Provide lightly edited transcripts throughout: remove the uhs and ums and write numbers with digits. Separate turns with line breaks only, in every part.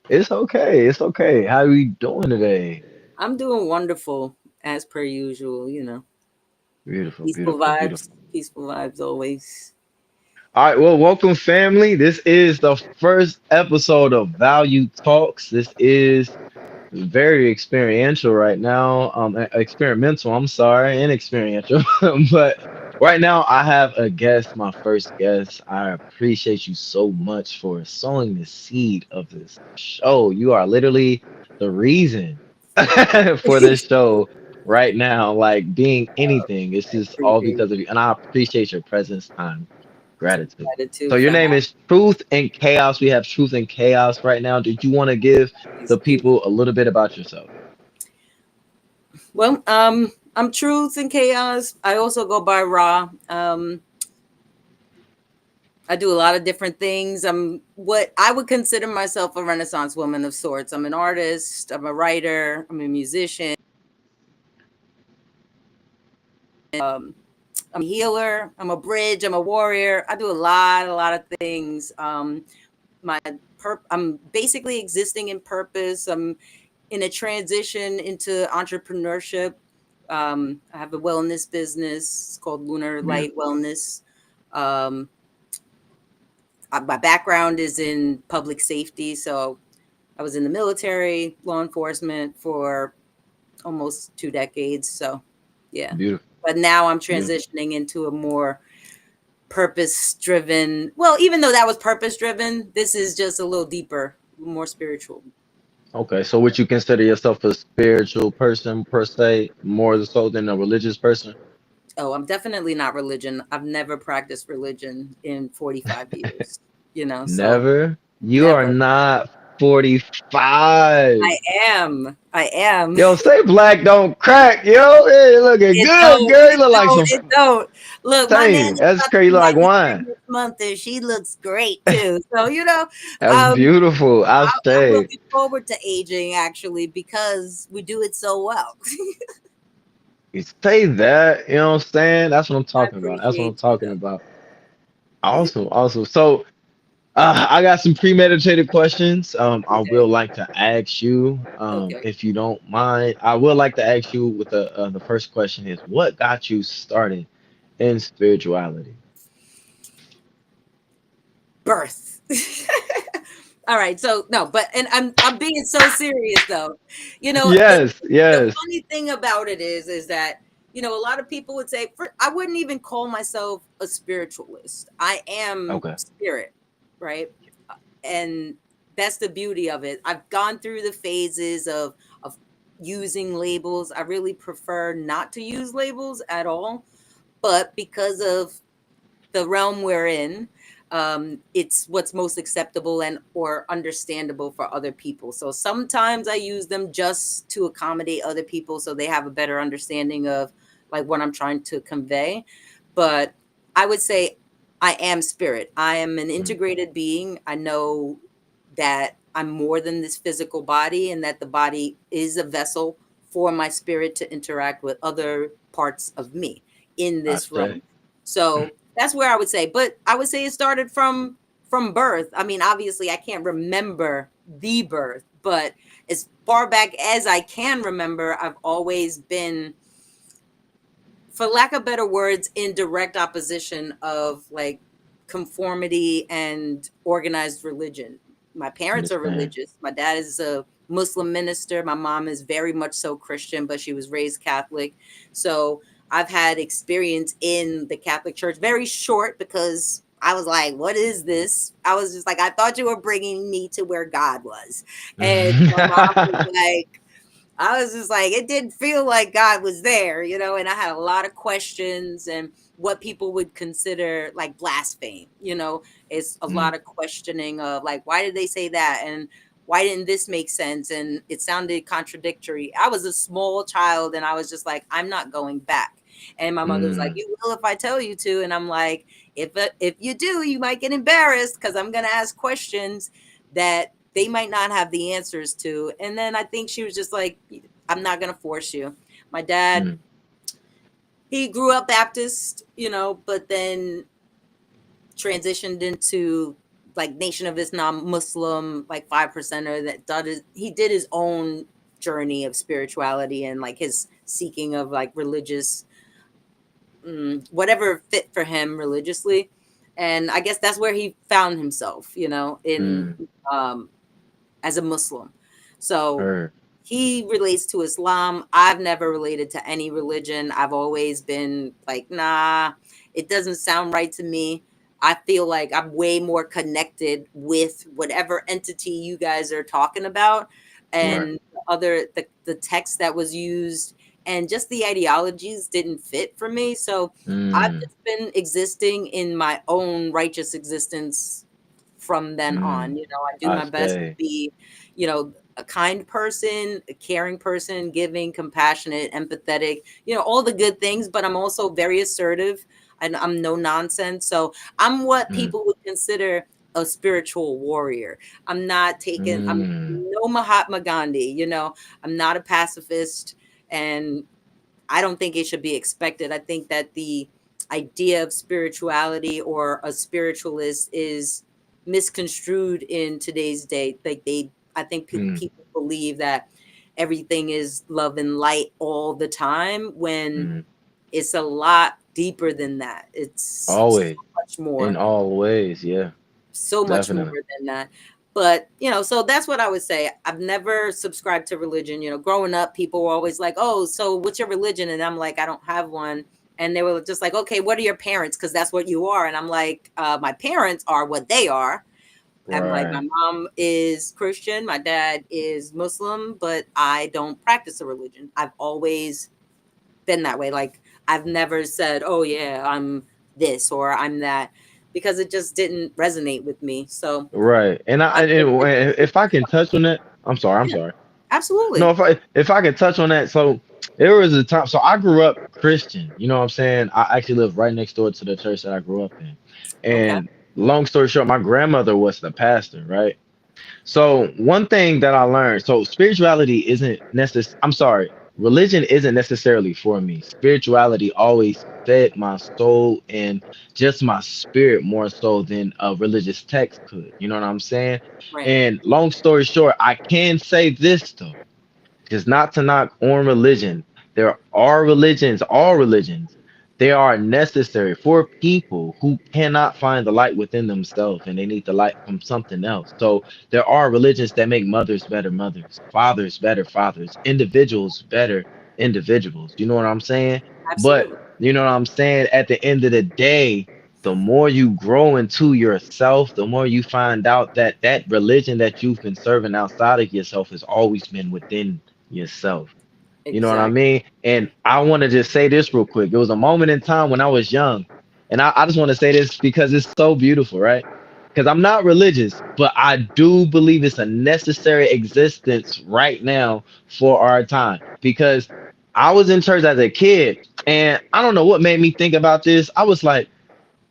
It's okay. It's okay. How are you doing today?
I'm doing wonderful as per usual,
Beautiful,
Peaceful
beautiful,
vibes,
beautiful.
peaceful vibes always.
All right, well, welcome, family. This is the first episode of Value Talks. This is very experiential right now. Experimental, I'm sorry, and experiential. But right now, I have a guest, my first guest. I appreciate you so much for sowing the seed of this show. You are literally the reason for this show right now. Like being anything, it's
I
just all
appreciate
because of you. And I appreciate your presence, time, gratitude. So
gratitude
your
for
name
having
is Truth and Chaos. We have Truth and Chaos right now. Did you want to give
these
the
beautiful.
people a little bit about yourself?
Well, I'm Truth and Chaos. I also go by Ra. I do a lot of different things. I'm what I would consider myself a Renaissance woman of sorts. I'm an artist. I'm a writer. I'm a musician. I'm a healer. I'm a bridge. I'm a warrior. I do a lot of things. My I'm basically existing in purpose. I'm in a transition into entrepreneurship. I have a wellness business. It's called Lunar Light
Beautiful.
Wellness. Um, my background is in public safety, so I was in the military, law enforcement for almost 2 decades. So, yeah.
Beautiful.
But now I'm
Beautiful.
transitioning into a more purpose driven. Well, even though that was purpose driven, this is just a little deeper, more spiritual.
Okay, so would you consider yourself a spiritual person per se, more so than a religious person?
Oh, I'm definitely not religion. I've never practiced religion in 45 years, so
Never. You are
never.
not 45.
I am. I am.
Yo, say black don't crack, yo. Hey, you looking
It
good,
don't.
girl. You
It
look like
don't.
some
It don't. Look, my nan
same.
is
That's
about to
crazy. You
be
look like
93
wine.
this month, and she looks great too. So,
That's
um,
beautiful. I
I'm
say.
looking forward to aging actually because we do it so well.
You say that, you know what I'm saying? That's what I'm
I
talking about. That's what I'm
appreciate you
talking
though.
about. Awesome, awesome. So, I got some premeditated questions. I will
Okay.
like to ask you,
Okay.
if you don't mind. I would like to ask you with the first question is, what got you started in spirituality?
Birth. All right. So no, but and I'm being so serious though. You know, the
Yes,
the
yes.
funny thing about it is that a lot of people would say I wouldn't even call myself a spiritualist. I am
Okay.
spirit, right? And that's the beauty of it. I've gone through the phases of using labels. I really prefer not to use labels at all, but because of the realm we're in, it's what's most acceptable and or understandable for other people. So sometimes I use them just to accommodate other people so they have a better understanding of like what I'm trying to convey. But I would say I am spirit. I am an
Mm,
integrated being. I know that I'm more than this physical body and that the body is a vessel for my spirit to interact with other parts of me in
I
this
say.
realm. So that's where I would say. But I would say it started from birth. I mean, obviously I can't remember the birth, but as far back as I can remember, I've always been, for lack of better words, in direct opposition of like conformity and organized religion. My parents are
Understand.
religious. My dad is a Muslim minister. My mom is very much so Christian, but she was raised Catholic. So I've had experience in the Catholic Church, very short because I was like, what is this? I was just like, I thought you were bringing me to where God was. And my mom was like, I was just like, it didn't feel like God was there, and I had a lot of questions and what people would consider like blaspheme, it's a
Mm,
lot of questioning of like, why did they say that? And why didn't this make sense? And it sounded contradictory. I was a small child and I was just like, I'm not going back. And my mother was like,
mm,
you will if I tell you to. And I'm like, if you do, you might get embarrassed because I'm going to ask questions that they might not have the answers to. And then I think she was just like, I'm not going to force you. My dad,
mm.
he grew up Baptist, but then transitioned into like Nation of Islam, Muslim, like 5%er he did his own journey of spirituality and like his seeking of like religious, whatever fit for him religiously. And I guess that's where he found himself, in
Mm.
um, as a Muslim. So
Her.
he relates to Islam. I've never related to any religion. I've always been like, nah, it doesn't sound right to me. I feel like I'm way more connected with whatever entity you guys are talking about,
Right.
and the text that was used and just the ideologies didn't fit for me. So I've
Mm.
just been existing in my own righteous existence from then on.
Mm.
I do
I
my best to
say.
be, a kind person, a caring person, giving, compassionate, empathetic, all the good things, but I'm also very assertive and I'm no nonsense. So I'm what
Mm.
people would consider a spiritual warrior. I'm
Mm.
no Mahatma Gandhi, I'm not a pacifist, and I don't think it should be expected. I think that the idea of spirituality or a spiritualist is misconstrued in today's day. I think
Mm.
people believe that everything is love and light all the time when
Mm.
it's a lot deeper than that. It's so
Always.
much
In
more,
all ways. Yeah.
so much more
Definitely.
than that. But, so that's what I would say. I've never subscribed to religion. Growing up, people were always like, oh, so what's your religion? And I'm like, I don't have one. And they were just like, okay, what are your parents? Because that's what you are. And I'm like, my parents are what they are. I'm like, my
Right.
mom is Christian, my dad is Muslim, but I don't practice a religion. I've always been that way. Like, I've never said, oh, yeah, I'm this or I'm that, because it just didn't resonate with me. So
Right. And I
I think that,
and if I can touch on that, I'm sorry. I'm
yeah,
sorry. No,
absolutely.
if I could touch on that, so there was a time. So I grew up Christian. You know what I'm saying? I actually lived right next door to the church that I grew up in.
Okay.
And long story short, my grandmother was the pastor, right? So one thing that I learned, so spirituality isn't necessary. I'm sorry, religion isn't necessarily for me. Spirituality always fed my soul and just my spirit more so than a religious text could. You know what I'm saying?
Right.
And long story short, I can say this though. Just not to knock on religion. There are religions, all religions, they are necessary for people who cannot find the light within themselves and they need the light from something else. So there are religions that make mothers better mothers, fathers better fathers, individuals better individuals. You know what I'm saying? But
Absolutely.
you know what I'm saying? At the end of the day, the more you grow into yourself, the more you find out that that religion that you've been serving outside of yourself has always been within yourself. You know what I
Exactly.
mean? And I want to just say this real quick. It was a moment in time when I was young. And I just want to say this because it's so beautiful, right? Because I'm not religious, but I do believe it's a necessary existence right now for our time. Because I was in church as a kid, and I don't know what made me think about this. I was like,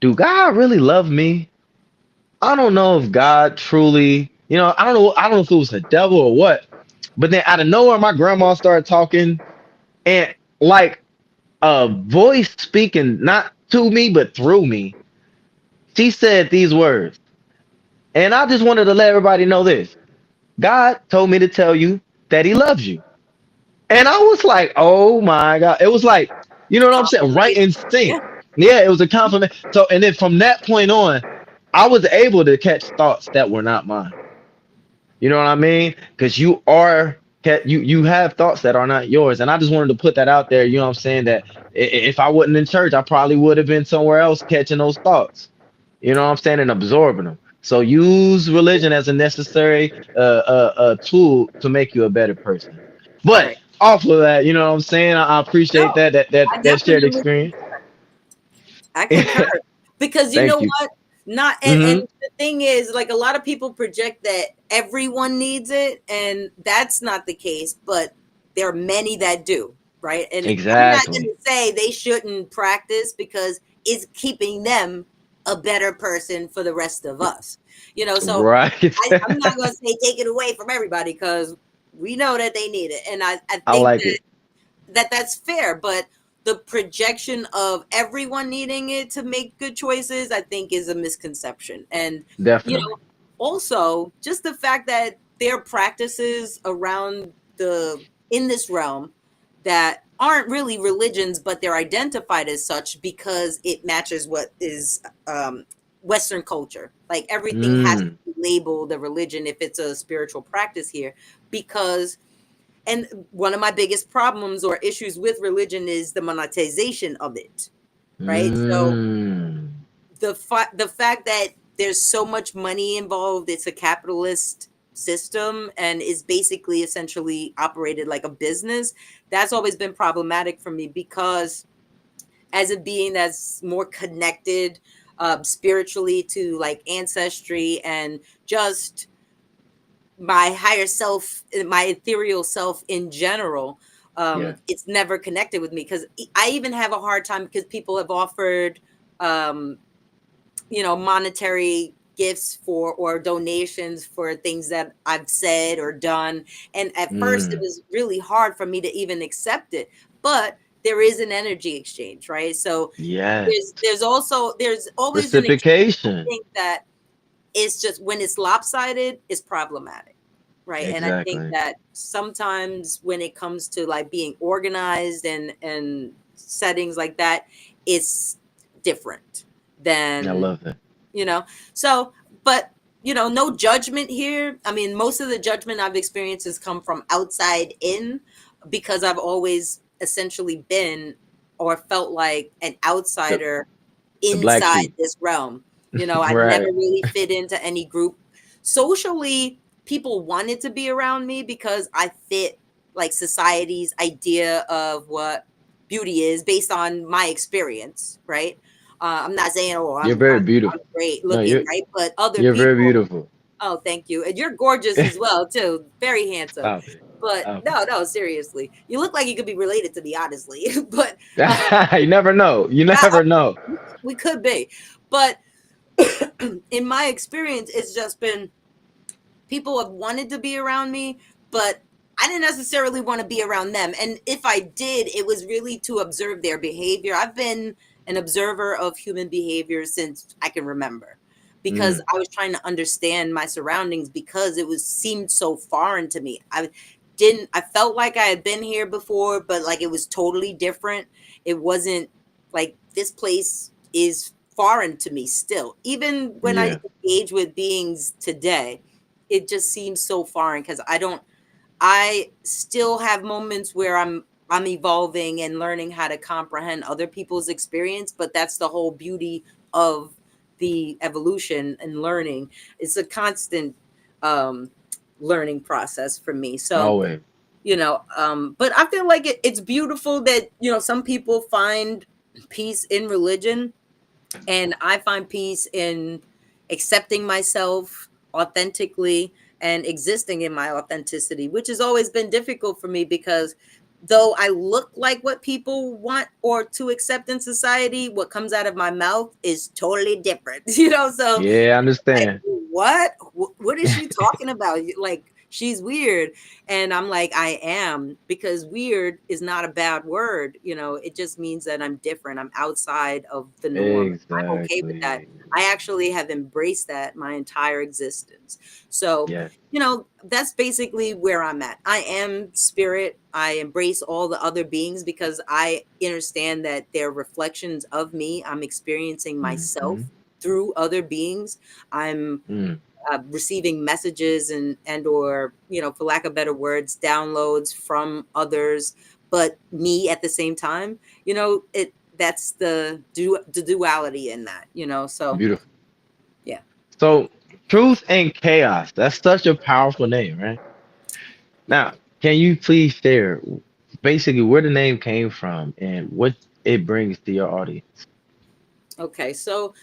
do God really love me? I don't know if God truly, I don't know if it was the devil or what. But then out of nowhere, my grandma started talking, and like a voice speaking not to me but through me, she said these words. And I just wanted to let everybody know this. God told me to tell you that he loves you. And I was like, oh my God. It was like, you know what I'm saying? Right in
Confirmation. Yeah.
sync. Yeah, it was a compliment. So, and then from that point on, I was able to catch thoughts that were not mine. You know what I mean? Because you have thoughts that are not yours, and I just wanted to put that out there. You know what I'm saying? That if I wasn't in church, I probably would have been somewhere else catching those thoughts. You know what I'm saying? And absorbing them. So use religion as a necessary tool to make you a better person. But
Right.
off of that, you know what I'm saying? I appreciate
No, I
that shared
definitely
experience.
I concur, because you know
Thank you.
what? Not
Hmm.
and the thing is, like, a lot of people project that everyone needs it, and that's not the case. But there are many that do, right? And I'm not going
Exactly.
to say they shouldn't practice because it's keeping them a better person for the rest of us. So
Right.
I'm not going to say take it away from everybody, because we know that they need it, and I
I
think
like it.
that's fair. But the projection of everyone needing it to make good choices, I think, is a misconception. And, you
Definitely.
know, also just the fact that there are practices around in this realm that aren't really religions, but they're identified as such because it matches what is Western culture. Like everything has to
Mm,
be labeled a religion if it's a spiritual practice here, because and one of my biggest problems or issues with religion is the monetization of it, right? So
mm.
the fact that there's so much money involved, it's a capitalist system and is basically essentially operated like a business. That's always been problematic for me because as a being that's more connected spiritually to like ancestry and just my higher self, my ethereal self in general,
Yeah.
it's never connected with me because I even have a hard time because people have offered um, monetary gifts for or donations for things that I've said or done. And at first it
Mm.
was really hard for me to even accept it. But there is an energy exchange, right? So
Yes.
there's always an exchange. I
Reciprocation.
think that it's just when it's lopsided, it's problematic. Right. And I think
Exactly.
that sometimes when it comes to like being organized and settings like that, it's different
I
than
love that.
you know so but no judgment here. I mean, most of the judgment I've experienced has come from outside in because I've always essentially been or felt like an
The
outsider
the black
inside
sheep.
this realm. I've never
Right.
really fit into any group socially. People wanted to be around me because I fit like society's idea of what beauty is based on my experience, right? I'm not saying, oh,
You're
I'm
very
I'm I'm
beautiful.
great
No,
looking, right? But other
you're very
people,
beautiful.
oh, thank you. And you're gorgeous as well, too. Very handsome.
Stop it.
But
Stop
no, no, seriously. You look like you could be related to me, honestly. But uh,
it. You never know. You
yeah,
never know.
we could be. But in my experience, it's just been people have wanted to be around me, but I didn't necessarily want to be around them. And if I did, it was really to observe their behavior. I've been an observer of human behavior since I can remember because
Mm,
I was trying to understand my surroundings because it was seemed so foreign to me. I felt like I had been here before, but like it was totally different. It wasn't like this place is foreign to me still. Even when I
yeah.
engage with beings today, it just seems so foreign because I still have moments where I'm evolving and learning how to comprehend other people's experience, but that's the whole beauty of the evolution and learning. It's a constant um learning process for me. So,
Always.
but I feel like it's beautiful that, some people find peace in religion, and I find peace in accepting myself authentically and existing in my authenticity, which has always been difficult for me because though I look like what people want or to accept in society, what comes out of my mouth is totally different. So
Yeah, I
like,
understand.
what? What is she talking about? Like, she's weird. And I'm like, I am, because weird is not a bad word. It just means that I'm different. I'm outside of the norm. I'm okay with that.
Exactly.
I actually have embraced that my entire existence. So,
Yes.
that's basically where I'm at. I am spirit. I embrace all the other beings because I understand that they're reflections of me. I'm experiencing myself
Mm-hmm.
through other beings. I'm
Mm,
receiving messages and or for lack of better words, downloads from others, but me at the same time. It that's the duality in that. So
beautiful.
yeah.
So, truth and chaos. That's such a powerful name, right? Now, can you please share basically where the name came from and what it brings to your audience?
Okay, so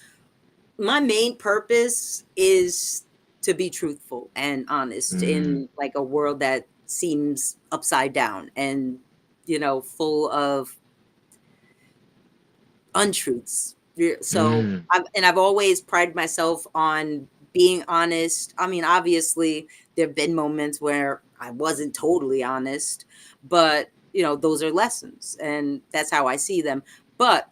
my main purpose is to be truthful and honest
Mm,
in like a world that seems upside down and full of untruths. So
mm,
I've always prided myself on being honest. I mean, obviously, there have been moments where I wasn't totally honest, but those are lessons, and that's how I see them. But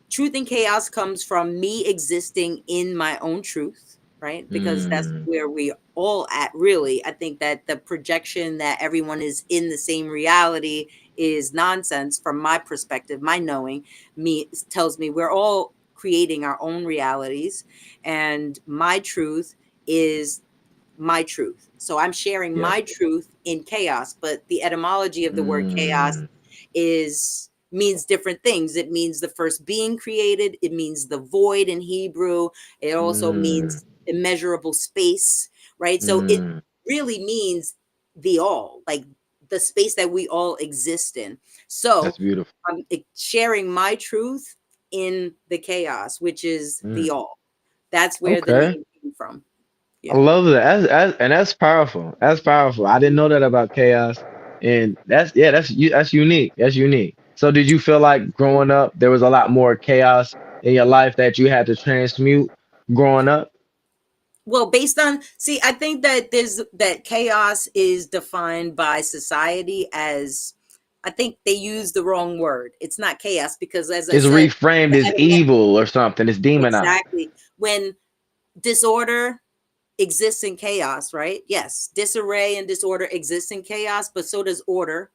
truth and chaos comes from me existing in my own truth, right? Because that's
Mm,
where we all at, really. I think that the projection that everyone is in the same reality is nonsense from my perspective. My knowing me tells me we're all creating our own realities, and my truth is my truth. So I'm sharing
yep.
my truth in chaos, but the etymology of the word chaos
Mm,
is means different things. It means the first being created, it means the void in Hebrew, it also
mm,
means immeasurable space, right? So it
mm.
really means the all, like the space that we all exist in. So
That's beautiful.
I'm sharing my truth in the chaos, which is
Mm,
the all. That's where the
okay.
name came from.
I
Yeah.
love that. And that's powerful. That's powerful. I didn't know that about chaos. And that's unique. That's unique. So did you feel like growing up there was a lot more chaos in your life that you had to transmute growing up?
Well, based on, see, I think that there's that chaos is defined by society as, I think they use the wrong word. It's not chaos because, as I
It's
said,
reframed
the
as evil or something. It's demonized.
exactly, when disorder exists in chaos, right? Yes, disarray and disorder exists in chaos, but so does order,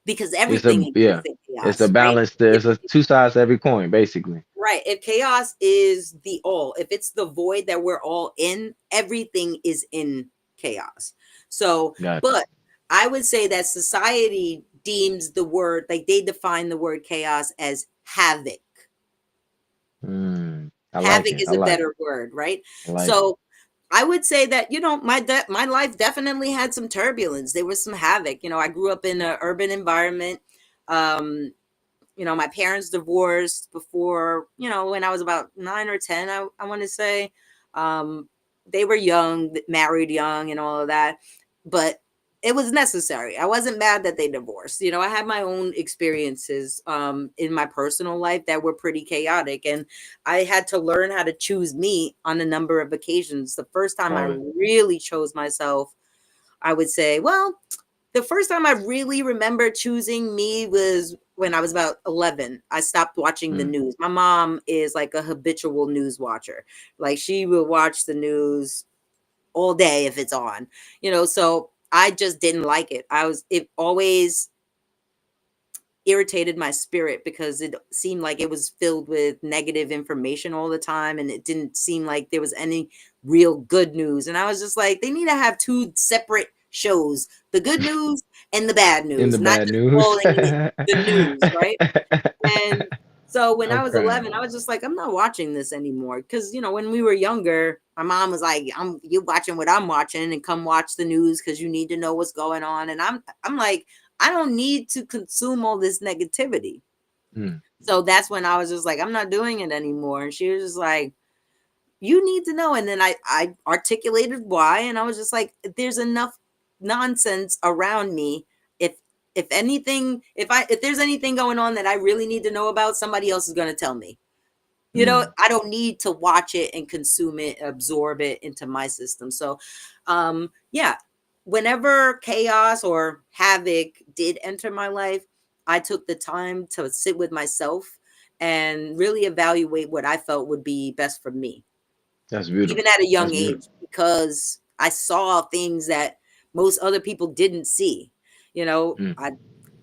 because
It's
everything
a
exists
yeah.
in
It's a
chaos, right?
balance. There's a two sides to every coin, basically.
Right. If chaos is the all, if it's the void that we're all in, everything is in chaos. So,
Got you.
but I would say that society deems the word, like they define the word chaos as havoc.
I like
Havoc
it. I
is a
like it.
better word, right?
I like it.
So, I would say that my life definitely had some turbulence. There was some havoc. I grew up in an urban environment. Um, my parents divorced before, when I was about 9 or 10, I want to say. Um, they were young, married young, and all of that. But it was necessary. I wasn't mad that they divorced. I had my own experiences in my personal life that were pretty chaotic. And I had to learn how to choose me on a number of occasions. The first time I
Love it.
really chose myself, I would say, well, the first time I really remember choosing me was when I was about 11. I stopped watching the
Mm.
news. My mom is like a habitual news watcher. Like she will watch the news all day if it's on. So I just didn't like it. It always irritated my spirit because it seemed like it was filled with negative information all the time, and it didn't seem like there was any real good news. And I was just like, they need to have two separate shows, the good news and the bad
In the
news, not
bad
just
news.
calling it the news, right? And so when I
I'm
was
crying.
11, I was just like, I'm not watching this anymore. Because, when we were younger, my mom was like, you watching what I'm watching, and come watch the news because you need to know what's going on. And I'm like, I don't need to consume all this negativity.
Mm,
So that's when I was just like, I'm not doing it anymore. And she was just like, you need to know. And then I articulated why. And I was just like, there's enough nonsense around me. If if there's anything going on that I really need to know about, somebody else is going to tell me.
mm.
I don't need to watch it and consume it, absorb it into my system. So, yeah, whenever chaos or havoc did enter my life, I took the time to sit with myself and really evaluate what I felt would be best for me,
That's
even
beautiful.
at a
That's
young
beautiful.
age, because I saw things that most other people didn't see. You know,
Mm.
I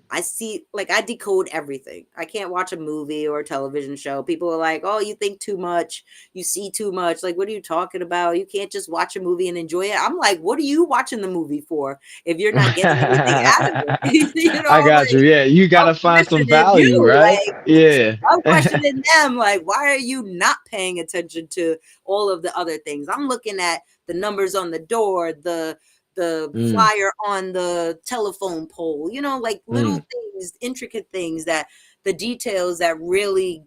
I see, like, I decode everything. I can't watch a movie or a television show. People are like, "Oh, you think too much. You see too much." Like, what are you talking about? You can't just watch a movie and enjoy it. I'm like, "What are you watching the movie for if you're not getting anything out of it?"
I got you.
Like,
Yeah, you
I'm
gotta find some
questioning
value,
you.
right?
Like,
Yeah.
I'm questioning them. Like, why are you not paying attention to all of the other things? I'm looking at the numbers on the door, the
Mm,
flyer on the telephone pole, like
mm.
little things, intricate things, that the details that really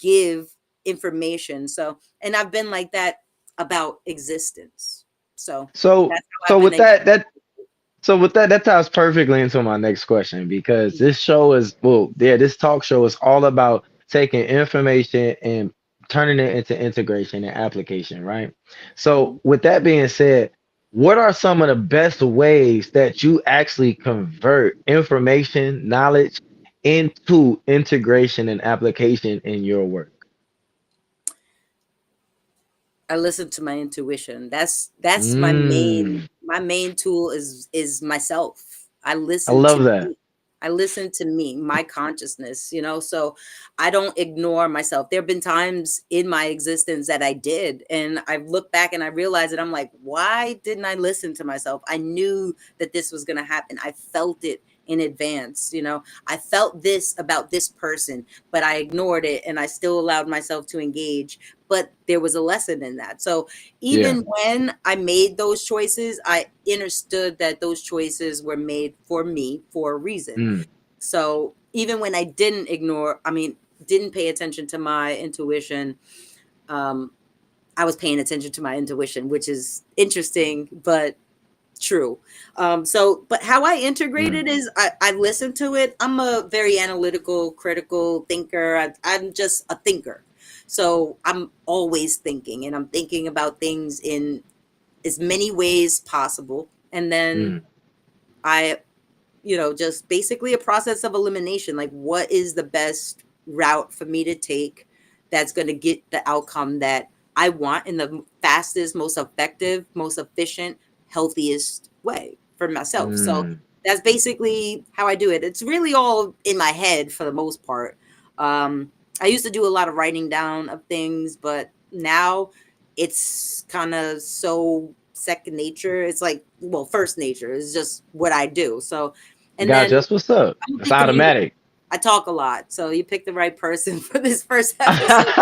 give information. So, and I've been like that about existence. So
So
that's how
so
I've been
with
able.
that ties perfectly into my next question because this show is well, yeah, this talk show is all about taking information and turning it into integration and application, right? So
Mhm.
with that being said, what are some of the best ways that you actually convert information, knowledge into integration and application in your work?
I listen to my intuition. That's
Mm,
my main tool is myself. I
I
listen to
love that.
me. I listen to me, my consciousness, so I don't ignore myself. There have been times in my existence that I did, and I look back and I realize that I'm like, why didn't I listen to myself? I knew that this was going to happen. I felt it in advance. I felt this about this person, but I ignored it and I still allowed myself to engage, but there was a lesson in that. So
Yeah.
even when I made those choices, I understood that those choices were made for me for a reason.
Mm,
So even when didn't pay attention to my intuition, um, I was paying attention to my intuition, which is interesting, but true. But how I integrate
mm,
it is I listen to it. I'm a very analytical, critical thinker. I'm just a thinker. So I'm always thinking, and I'm thinking about things in as many ways possible. And then
mm,
I just basically a process of elimination. Like, what is the best route for me to take that's going to get the outcome that I want in the fastest, most effective, most efficient, healthiest way for myself? So
mm.
that's basically how I do it. It's really all in my head for the most part. Um, I used to do a lot of writing down of things, but now it's kind of so second nature. It's like, well, first nature is just what I do. So and
Gotcha.
then
That's what's up.
I'm a
That's
big communicator.
automatic.
I talk a lot, so you picked the right person for this first episode.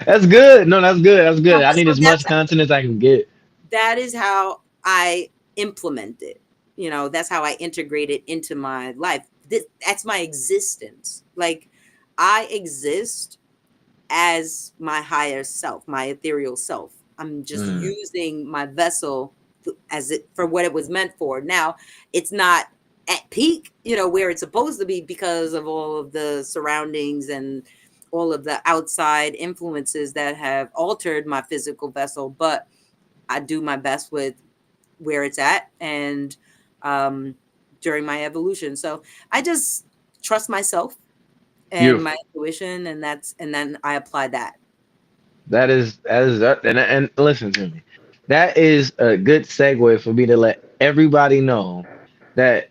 That's good. No, that's good. That's good. I need
So
as much content as I can get.
that is how I implement it. That's how I integrate it into my life. That's my existence. Like, I exist as my higher self, my ethereal self. I'm just
Mm,
using my vessel as it for what it was meant for. Now, it's not at peak, where it's supposed to be because of all of the surroundings and all of the outside influences that have altered my physical vessel, but I do my best with where it's at and um during my evolution. So I just trust myself and my
beautiful.
intuition, and then I apply that.
That is and listen to me. That is a good segue for me to let everybody know that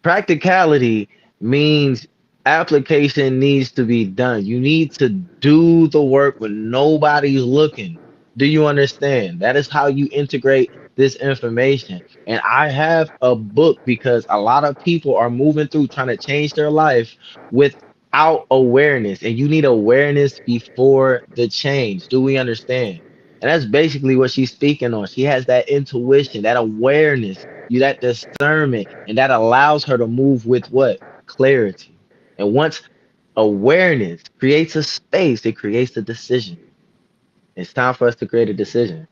practicality means application needs to be done. You need to do the work when nobody's looking. Do you understand? That is how you integrate this information. And I have a book because a lot of people are moving through trying to change their life without awareness. And you need awareness before the change. Do we understand? And that's basically what she's speaking on. She has that intuition, that awareness, you that discernment, and that allows her to move with what? Clarity. And once awareness creates a space, it creates a decision. It's time for us to create a decision.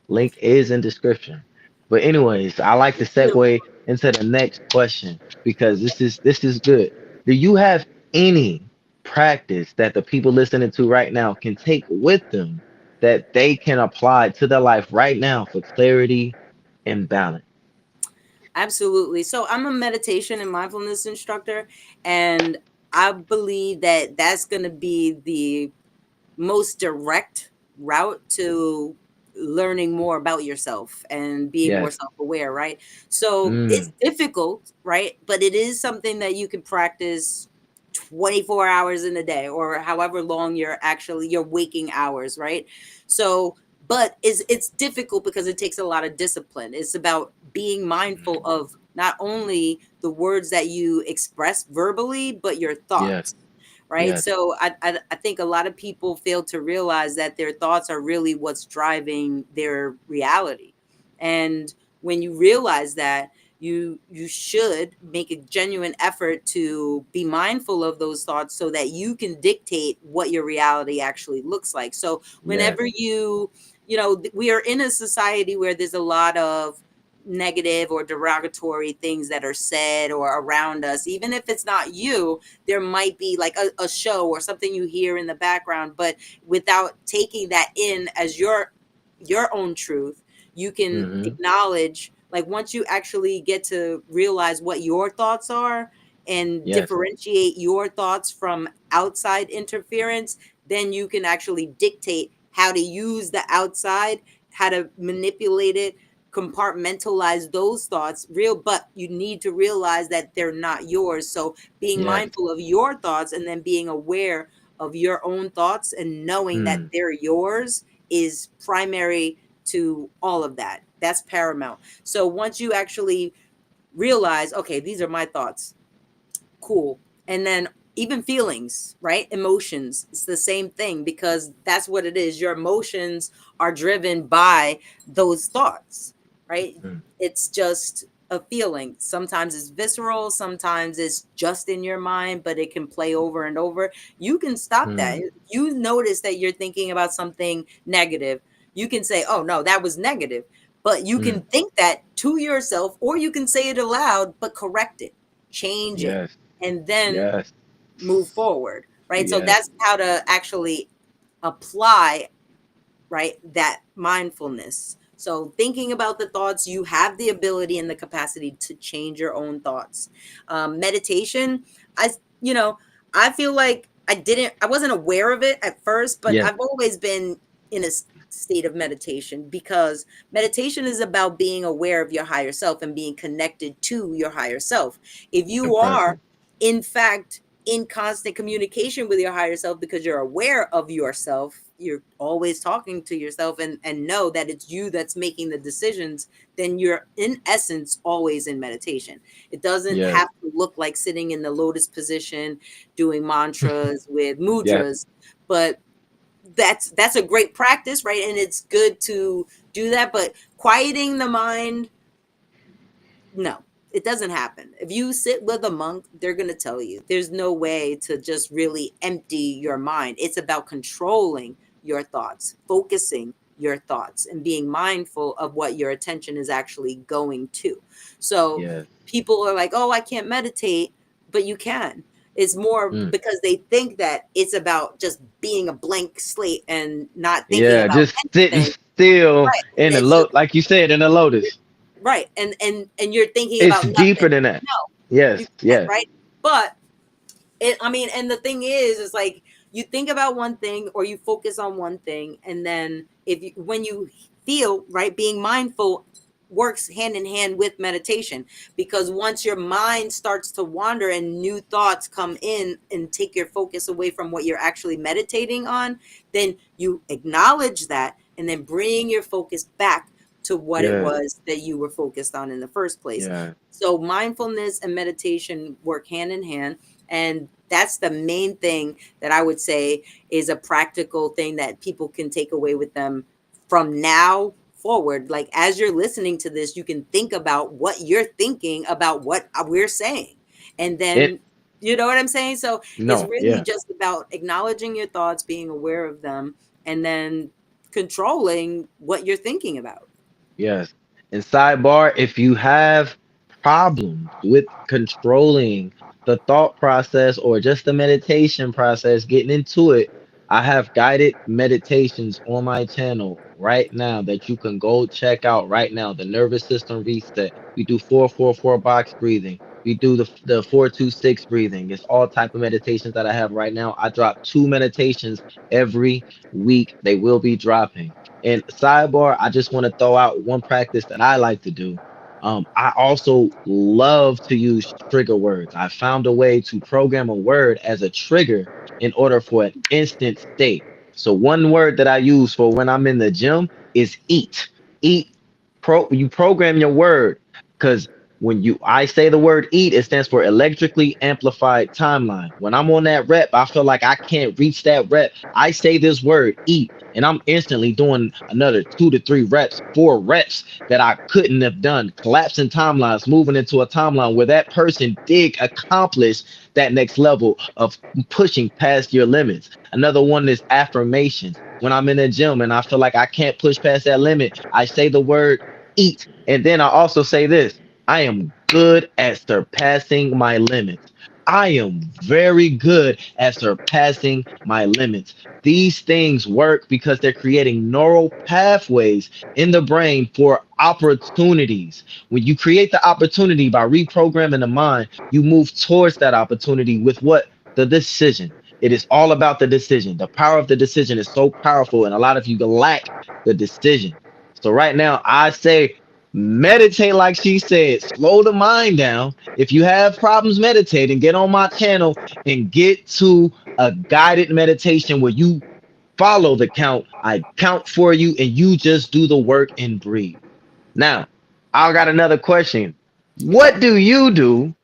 Link is in description. But anyways, I like to segue into the next question because this is good. Do you have any practice that the people listening to right now can take with them that they can apply to their life right now for clarity and balance?
Absolutely. So I'm a meditation and mindfulness instructor, and I believe that that's going to be the most direct route to learning more about yourself and being more
Yes.
self-aware, right? So it's
Mm,
difficult, right? But it is something that you can practice 24 hours in a day, or however long your waking hours, right? So but it's difficult because it takes a lot of discipline. It's about being mindful of not only the words that you express verbally, but your
yes.
thoughts, right?
Yes.
So I think a lot of people fail to realize that their thoughts are really what's driving their reality. And when you realize that, you should make a genuine effort to be mindful of those thoughts so that you can dictate what your reality actually looks like. So
Yes.
whenever we are in a society where there's a lot of negative or derogatory things that are said or around us, even if it's not you, there might be like a show or something you hear in the background, but without taking that in as your own truth, You can
Mm-hmm.
acknowledge, like, once you actually get to realize what your thoughts are and
Yes.
differentiate your thoughts from outside interference, then you can actually dictate how to use the outside, how to manipulate it, compartmentalize those thoughts real, but you need to realize that they're not yours. So being
Yes.
mindful of your thoughts and then being aware of your own thoughts and knowing that
Mm.
they're yours is primary to all of that. That's paramount. So once you actually realize, okay, these are my thoughts, cool. And then even feelings, right? Emotions, it's the same thing because that's what it is. Your emotions are driven by those thoughts, right?
Mm.
It's just a feeling. Sometimes it's visceral, sometimes it's just in your mind, but it can play over and over. You can stop that.
Mm.
If you notice that you're thinking about something negative, you can say, oh no, that was negative. But you can
Mm.
think that to yourself, or you can say it aloud, but correct it, change it,
Yes.
and then
Yes.
move forward, right? So
Yes.
that's how to actually apply, right, that mindfulness. So thinking about the thoughts, you have the ability and the capacity to change your own thoughts. Meditation, I, you know, I feel like I wasn't aware of it at first, but
Yes.
I've always been in a state of meditation because meditation is about being aware of your higher self and being connected to your higher self. If you are,
Perfect.
in fact, in constant communication with your higher self because you're aware of yourself, you're always talking to yourself and know that it's you that's making the decisions, then you're in essence always in meditation. It doesn't
Yes.
have to look like sitting in the lotus position doing mantras with
Yes.
mudras, but that's a great practice, right? And it's good to do that, but quieting the mind, no, it doesn't happen. If you sit with a monk, they're going to tell you there's no way to just really empty your mind. It's about controlling your thoughts, focusing your thoughts, and being mindful of what your attention is actually going to. So
Yes.
people are like, oh, I can't meditate, but you can. It's more
Mm.
because they think that it's about just being a blank slate and not thinking
Yeah.
about
Just sitting
anything.
still
Right. And
in the
it's just
like you said, in the lotus.
right. And you're thinking
It's
about
deeper
nothing.
than that.
No, you
Yes.
can't,
Yes.
right? But I mean, and the thing is like you think about one thing or you focus on one thing, and then if you, when you feel right, being mindful works hand in hand with meditation because once your mind starts to wander and new thoughts come in and take your focus away from what you're actually meditating on, then you acknowledge that and then bring your focus back to what it
Yes.
was that you were focused on in the first place.
Yeah.
So mindfulness and meditation work hand in hand, and that's the main thing that I would say is a practical thing that people can take away with them from now forward. Like as you're listening to this, you can think about what you're thinking about what we're saying. And
It.
then, you know what I'm saying? So it's
No.
really
Yeah.
just about acknowledging your thoughts, being aware of them, and then controlling what you're thinking about.
Yes. And sidebar, if you have problems with controlling the thought process or just the meditation process, getting into it, I have guided meditations on my channel right now that you can go check out right now. The nervous system reset. We do 4-4-4 box breathing. We do the 4-2-6 breathing. It's all type of meditations that I have right now. I drop 2 meditations every week. They will be dropping. And sidebar, I just want to throw out one practice that I like to do. I also love to use trigger words. I found a way to program a word as a trigger in order for an instant state. So one word that I use for when I'm in the gym is eat. Eat. You program your word because when you I say the word eat, it stands for electrically amplified timeline. When I'm on that rep, I feel like I can't reach that rep. I say this word eat, and I'm instantly doing another 2 to 3 reps, 4 reps that I couldn't have done. Collapsing timelines, moving into a timeline where that person did accomplish that next level of pushing past your limits. Another one is affirmations. When I'm in the gym and I feel like I can't push past that limit, I say the word eat. And then I also say this: I am good at surpassing my limits. I am very good at surpassing my limits. These things work because they're creating neural pathways in the brain for opportunities. When you create the opportunity by reprogramming the mind, you move towards that opportunity with what? The decision. It is all about the decision. The power of the decision is so powerful, and a lot of you lack the decision. So, right now, I say meditate like she said, slow the mind down. If you have problems meditating, get on my channel and get to a guided meditation where you follow the count. I count for you and you just do the work and breathe. Now, I got another question.
Okay.
What do you do,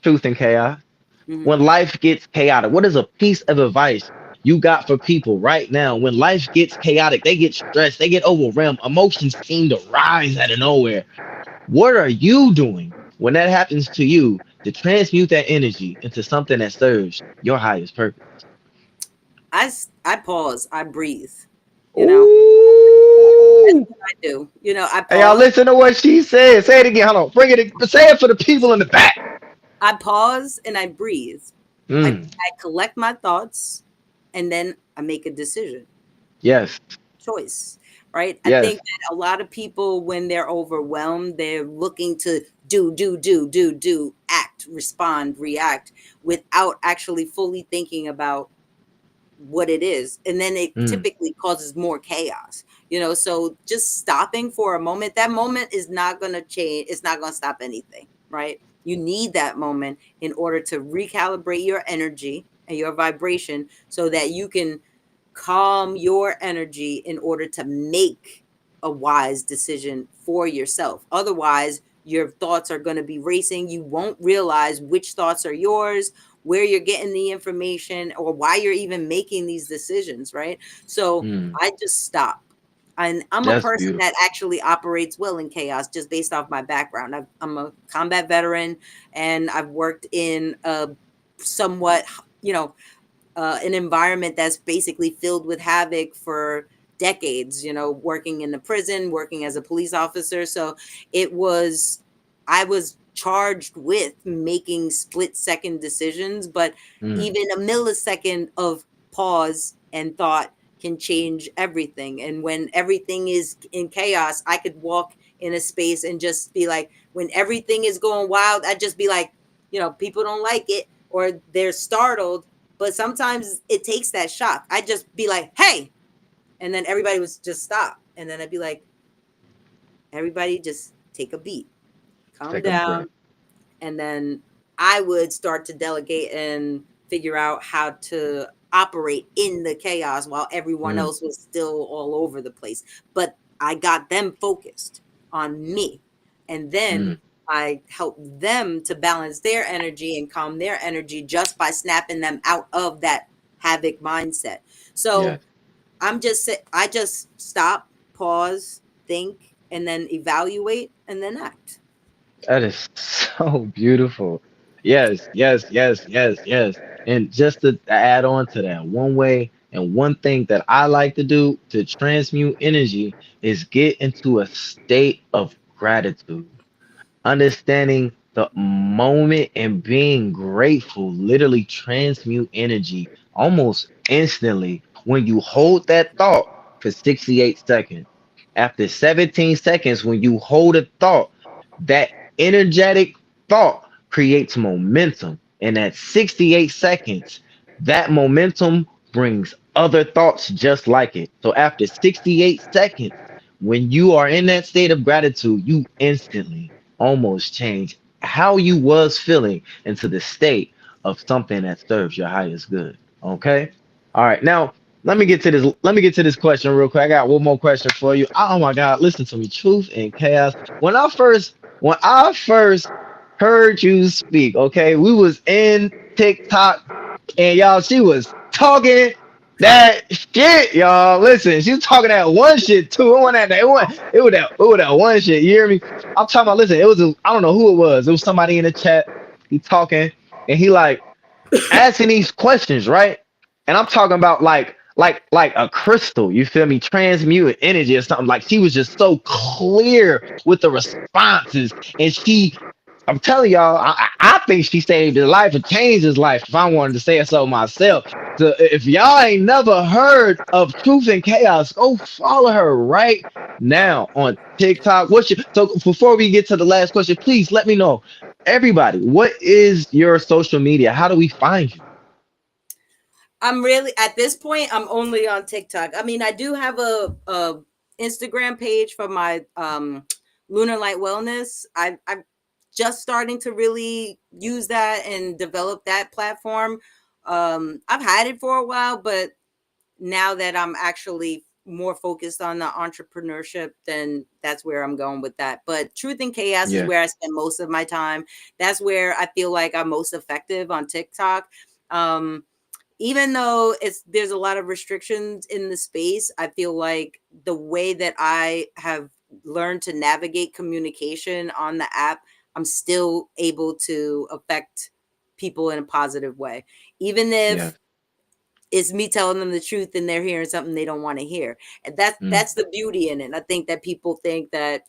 truth and chaos,
Hmm.
when life gets chaotic? What is a piece of advice you got for people right now when life gets chaotic? They get stressed, they get overwhelmed, emotions seem to rise out of nowhere. What are you doing when that happens to you to transmute that energy into something that serves your highest purpose?
I pause, I breathe, you know. That's
Ooh.
what I do. I
Hey, y'all
pause.
listen to what she said. Say it again. Hold on. Bring it. Say it for the people in the back.
I pause and I breathe.
Mm,
I collect my thoughts and then I make a decision,
yes.
choice, right? I
Yes.
think that a lot of people, when they're overwhelmed, they're looking to do, act, respond, react without actually fully thinking about what it is, and then it
Mm,
typically causes more chaos. So just stopping for a moment, that moment is not going to change, it's not going to stop anything, right? You need that moment in order to recalibrate your energy and your vibration so that you can calm your energy in order to make a wise decision for yourself. Otherwise, your thoughts are going to be racing. You won't realize which thoughts are yours, where you're getting the information, or why you're even making these decisions, right? So
mm.
I just stop. And I'm a
That's
person
beautiful.
that actually operates well in chaos just based off my background. I'm a combat veteran and I've worked in a somewhat, you know, an environment that's basically filled with havoc for decades, working in the prison, working as a police officer. So it was, I was charged with making split second decisions, but
Mm,
even a millisecond of pause and thought can change everything. And when everything is in chaos, I could walk in a space and just be like, when everything is going wild, I'd just be like, people don't like it or they're startled, but sometimes it takes that shock. I'd just be like, hey, and then everybody was just stop. And then I'd be like, everybody just take a beat, calm
take a breath.
down. And then I would start to delegate and figure out how to operate in the chaos while everyone
Mm,
else was still all over the place. But I got them focused on me. And then
mm.
I helped them to balance their energy and calm their energy just by snapping them out of that havoc mindset. So
Yes.
I just stop, pause, think, and then evaluate and then act.
That is so beautiful. Yes, yes, yes, yes, yes. And just to add on to that, one way and one thing that I like to do to transmute energy is get into a state of gratitude. Understanding the moment and being grateful literally transmute energy almost instantly when you hold that thought for 68 seconds. After 17 seconds, when you hold a thought, that energetic thought creates momentum. And at 68 seconds, that momentum brings other thoughts just like it. So after 68 seconds, when you are in that state of gratitude, you instantly almost change how you was feeling into the state of something that serves your highest good. Okay. All right. Now let me
Mhm.
get to this. Let me get to this question real quick. I got one more question for you. Oh my God. Listen to me. Truth and chaos. When I first heard you speak, okay, we was in TikTok and y'all, she was talking that shit, y'all. Listen, she was talking that one shit too. It wasn't that one. It was that one shit. You hear me? I'm talking about. Listen, it was. I don't know who it was. It was somebody in the chat. He talking and he like asking these questions, right? And I'm talking about like a crystal. You feel me? Transmuted energy or something. Like she was just so clear with the responses, and she I'm telling y'all, I think she saved his life or changed his life. If I wanted to say it so myself. So if y'all ain't never heard of Truth and Chaos, go follow her right now on TikTok. So before we get to the last question, please let me know, everybody, what is your social media? How do we find you?
I'm really at this point. I'm only on TikTok. I mean, I do have a Instagram page for my Lunar Light Wellness. I'm just starting to really use that and develop that platform. I've had it for a while, but now that I'm actually more focused on the entrepreneurship, then that's where I'm going with that. But Truth and Chaos is
Yeah,
where I spend most of my time. That's where I feel like I'm most effective on TikTok. Um, Even though there's a lot of restrictions in the space, I feel like the way that I have learned to navigate communication on the app, I'm still able to affect people in a positive way. Even
yeah,
if it's me telling them the truth and they're hearing something they don't want to hear. And
mm,
that's the beauty in it. I think that people think that,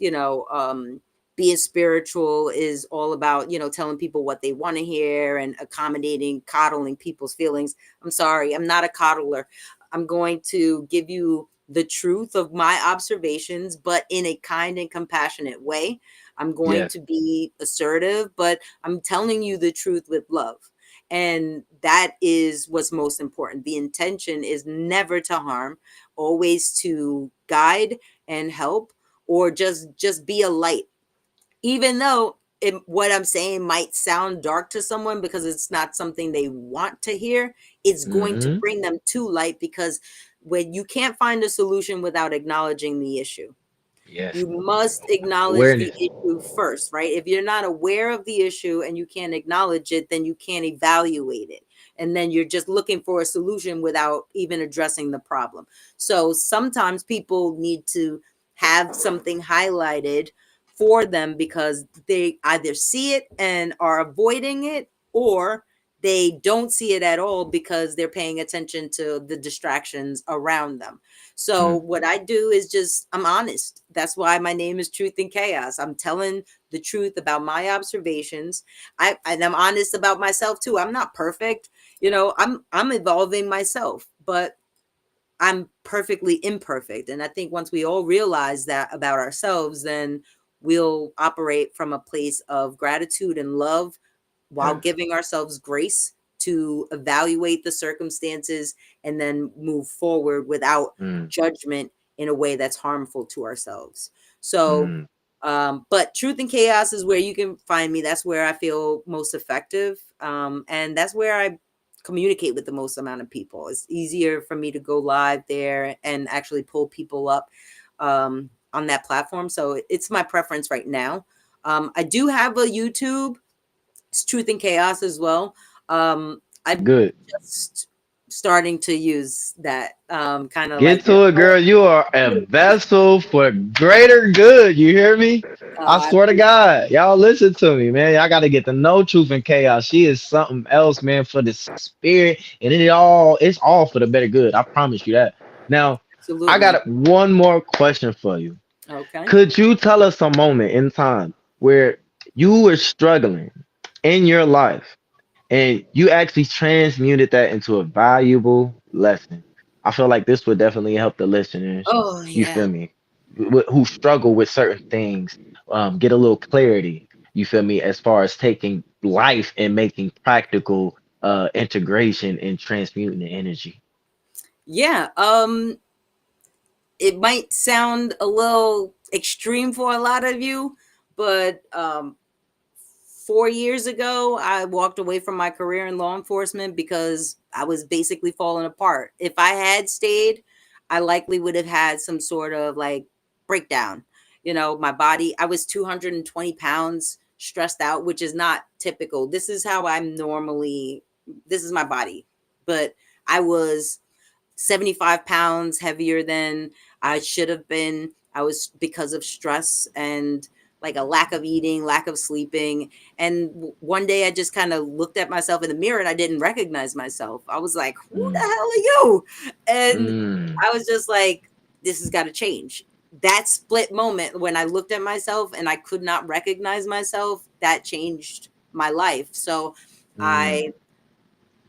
being spiritual is all about, telling people what they want to hear and accommodating, coddling people's feelings. I'm sorry, I'm not a coddler. I'm going to give you the truth of my observations, but in a kind and compassionate way. I'm going
yeah,
to be assertive, but I'm telling you the truth with love. And that is what's most important. The intention is never to harm, always to guide and help, or just be a light. Even though what I'm saying might sound dark to someone because it's not something they want to hear, it's going to
hmm,
bring them to light, because when you can't find a solution without acknowledging the issue.
yes,
You must acknowledge the
awareness.
issue first, right? If you're not aware of the issue and you can't acknowledge it, then you can't evaluate it. And then you're just looking for a solution without even addressing the problem. So sometimes people need to have something highlighted for them because they either see it and are avoiding it, or they don't see it at all because they're paying attention to the distractions around them. So
Mm,
what I do is just I'm honest. That's why my name is Truth and Chaos. I'm telling the truth about my observations. I'm honest about myself too. I'm not perfect. I'm evolving myself, but I'm perfectly imperfect. And I think once we all realize that about ourselves, then we'll operate from a place of gratitude and love while
yes,
giving ourselves grace to evaluate the circumstances and then move forward without
mm,
judgment in a way that's harmful to ourselves. So,
mm,
but Truth and Chaos is where you can find me. That's where I feel most effective. And that's where I communicate with the most amount of people. It's easier for me to go live there and actually pull people up on that platform. So it's my preference right now. I do have a YouTube. It's Truth and Chaos as well. I'm
good.
just starting to use that, kind of
Get
like your.
to it, girl. You are a vessel for greater good. You hear me? I
I
swear to God. Y'all listen to me, man. Y'all got to get to know Truth and Chaos. She is something else, man, for the spirit. And it's all for the better good. I promise you that. Now, I
absolutely.
got one more question for you.
Okay.
Could you tell us a moment in time where you were struggling in your life and you actually transmuted that into a valuable lesson? I feel like this would definitely help the listeners,
Oh
you
yeah.
feel me, who struggle with certain things, get a little clarity, you feel me, as far as taking life and making practical integration and transmuting the energy.
Yeah. It might sound a little extreme for a lot of you, but 4 years ago, I walked away from my career in law enforcement because I was basically falling apart. If I had stayed, I likely would have had some sort of like breakdown. My body, I was 220 pounds stressed out, which is not typical. This is how I'm normally, this is my body. But I was 75 pounds heavier than I should have been. I was because of stress and like a lack of eating, lack of sleeping. And one day I just kind of looked at myself in the mirror and I didn't recognize myself. I was like, who the
Mm,
hell are you? And
mm,
I was just like, this has got to change. that split moment when I looked at myself and I could not recognize myself, that changed my life. So
Mm,
I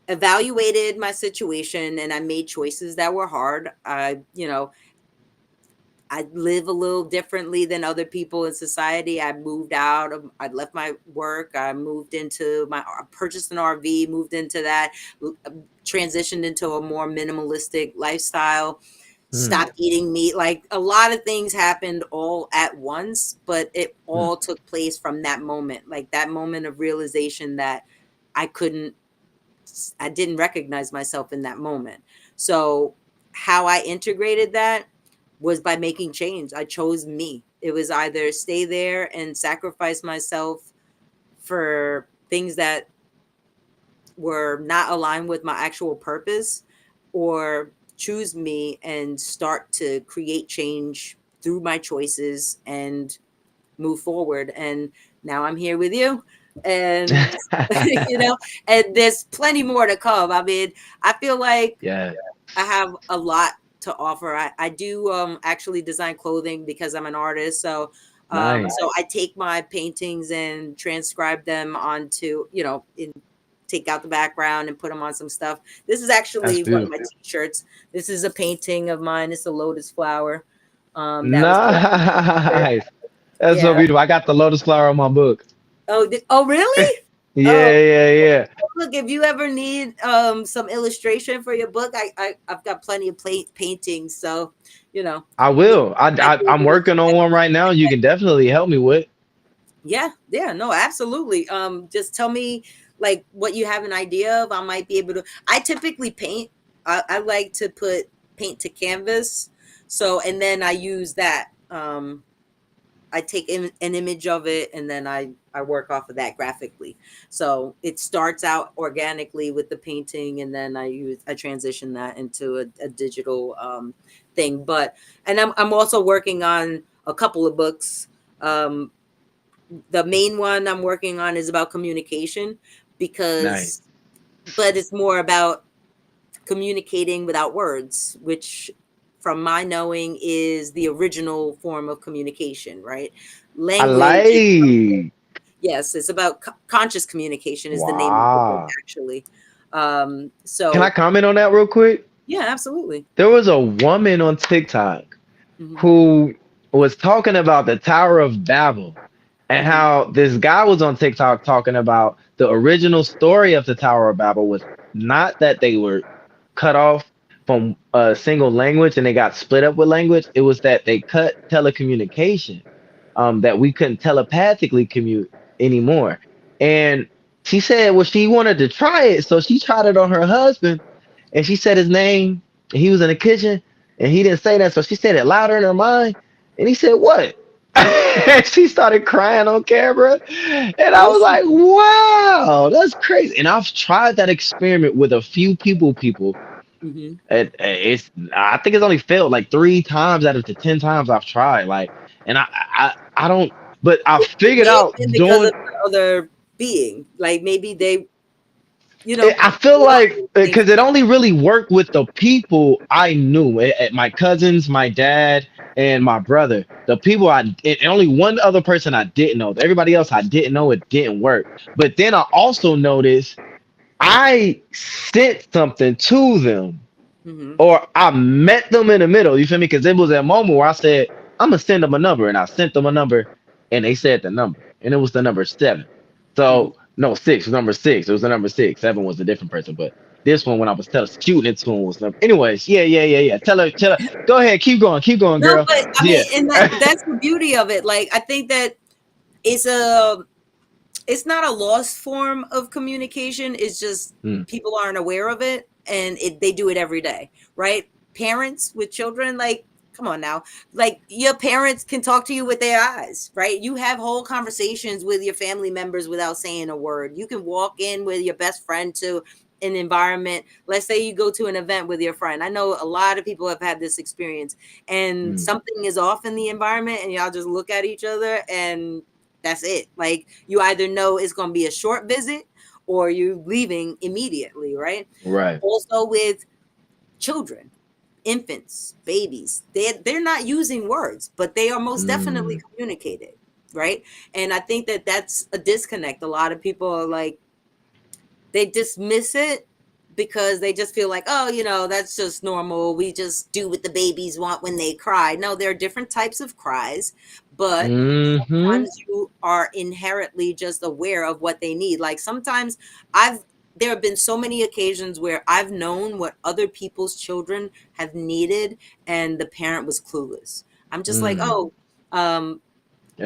evaluated my situation and I made choices that were hard. I live a little differently than other people in society. I left my work. I moved into I purchased an RV, moved into that, transitioned into a more minimalistic lifestyle,
mm,
stopped eating meat. Like a lot of things happened all at once, but it
mm.
all took place from that moment, like that moment of realization that I couldn't, I didn't recognize myself in that moment. So, how I integrated that was by making change. I chose me. It was either stay there and sacrifice myself for things that were not aligned with my actual purpose, or choose me and start to create change through my choices and move forward. And now I'm here with you. And, you know, and there's plenty more to come. I mean, I feel like
Yeah,
I have a lot to offer. I do actually design clothing because I'm an artist. So
nice.
so I take my paintings and transcribe them onto, take out the background and put them on some stuff. This is
That's
actually one of my
beautiful.
t-shirts. This is a painting of mine. It's a lotus flower. That was put on a t-shirt.
Nice. That's so
Yeah.
beautiful. I got the lotus flower on my book.
Oh, oh, really? Oh,
Yeah, yeah, yeah.
look, if you ever need some illustration for your book, I've got plenty of paintings, so you know,
I
maybe
will.
I might be
I'm
able to
working on
connect
one
with
right now.
you.
You can definitely help me with.
Yeah, yeah, no, absolutely. Just tell me like what you have an idea of. I might be able to. I typically paint. I like to put paint to canvas, so and then I use that. I take an image of it and then I work off of that graphically. So it starts out organically with the painting and then I transition that into a digital thing. But and I'm also working on a couple of books. Um, the main one I'm working on is about communication
Nice.
because, but it's more about communicating without words, which from my knowing is the original form of communication, right?
I
Language is,
like.
yes, it's about conscious communication is the name of the book
Wow.
actually.
Can I
So
comment on that real quick?
yeah, absolutely.
There was a woman on TikTok
Hmm.
who was talking about the Tower of Babel and
Hmm.
how this guy was on TikTok talking about the original story of the Tower of Babel was not that they were cut off from a single language and they got split up with language. It was that they cut telecommunication, that we couldn't telepathically commute anymore. And she said, well, she wanted to try it. So she tried it on her husband and she said his name. And he was in the kitchen and he didn't say that. So she said it louder in her mind. And he said, what? And she started crying on camera. And I was
Awesome.
like, wow, that's crazy. And I've tried that experiment with a few people.
Hmm.
I think it's only failed like 3 times out of the 10 times I've tried. Like, and I don't, but I
It
figured
may have
out
been because of
doing
the other being, like maybe they,
I feel
we're all
like
doing the same
because it only really worked with the people I knew, my cousins, my dad, and my brother. The people and only one other person I didn't know. Everybody else I didn't know, it didn't work. But then I also noticed I sent something to them,
thing.
or I met them in the middle. You feel me? Because it was a moment where I said, I'm gonna send them a number, and I sent them a number, and they said the number, and it was the number 7.
Hmm.
So no, 6 was number 6. It was the number 6. 7 was a different person, but this one when I was shooting it to him was number. Anyways, yeah, yeah, yeah, yeah. Tell her. Go ahead, keep going,
No,
girl.
but I mean,
Yeah.
and that's the beauty of it. Like, I think that it's a it's not a lost form of communication. It's just
Mm,
people aren't aware of it, and they do it every day, right? Parents with children, like, come on now, like your parents can talk to you with their eyes, right? You have whole conversations with your family members without saying a word. You can walk in with your best friend to an environment. Let's say you go to an event with your friend. I know a lot of people have had this experience, and
mm,
something is off in the environment, and y'all just look at each other and that's it. Like you either know it's going to be a short visit or you leaving immediately, right?
right.
Also with children, infants, babies, they're not using words, but they are most definitely
Mm,
communicating, right? And I think that that's a disconnect. A lot of people are like, they dismiss it because they just feel like, oh, that's just normal. We just do what the babies want when they cry. No, there are different types of cries, but
mm-hmm.
sometimes you are inherently just aware of what they need. Like sometimes I've there have been so many occasions where I've known what other people's children have needed and the parent was clueless. I'm just like,
Mm,
oh, um,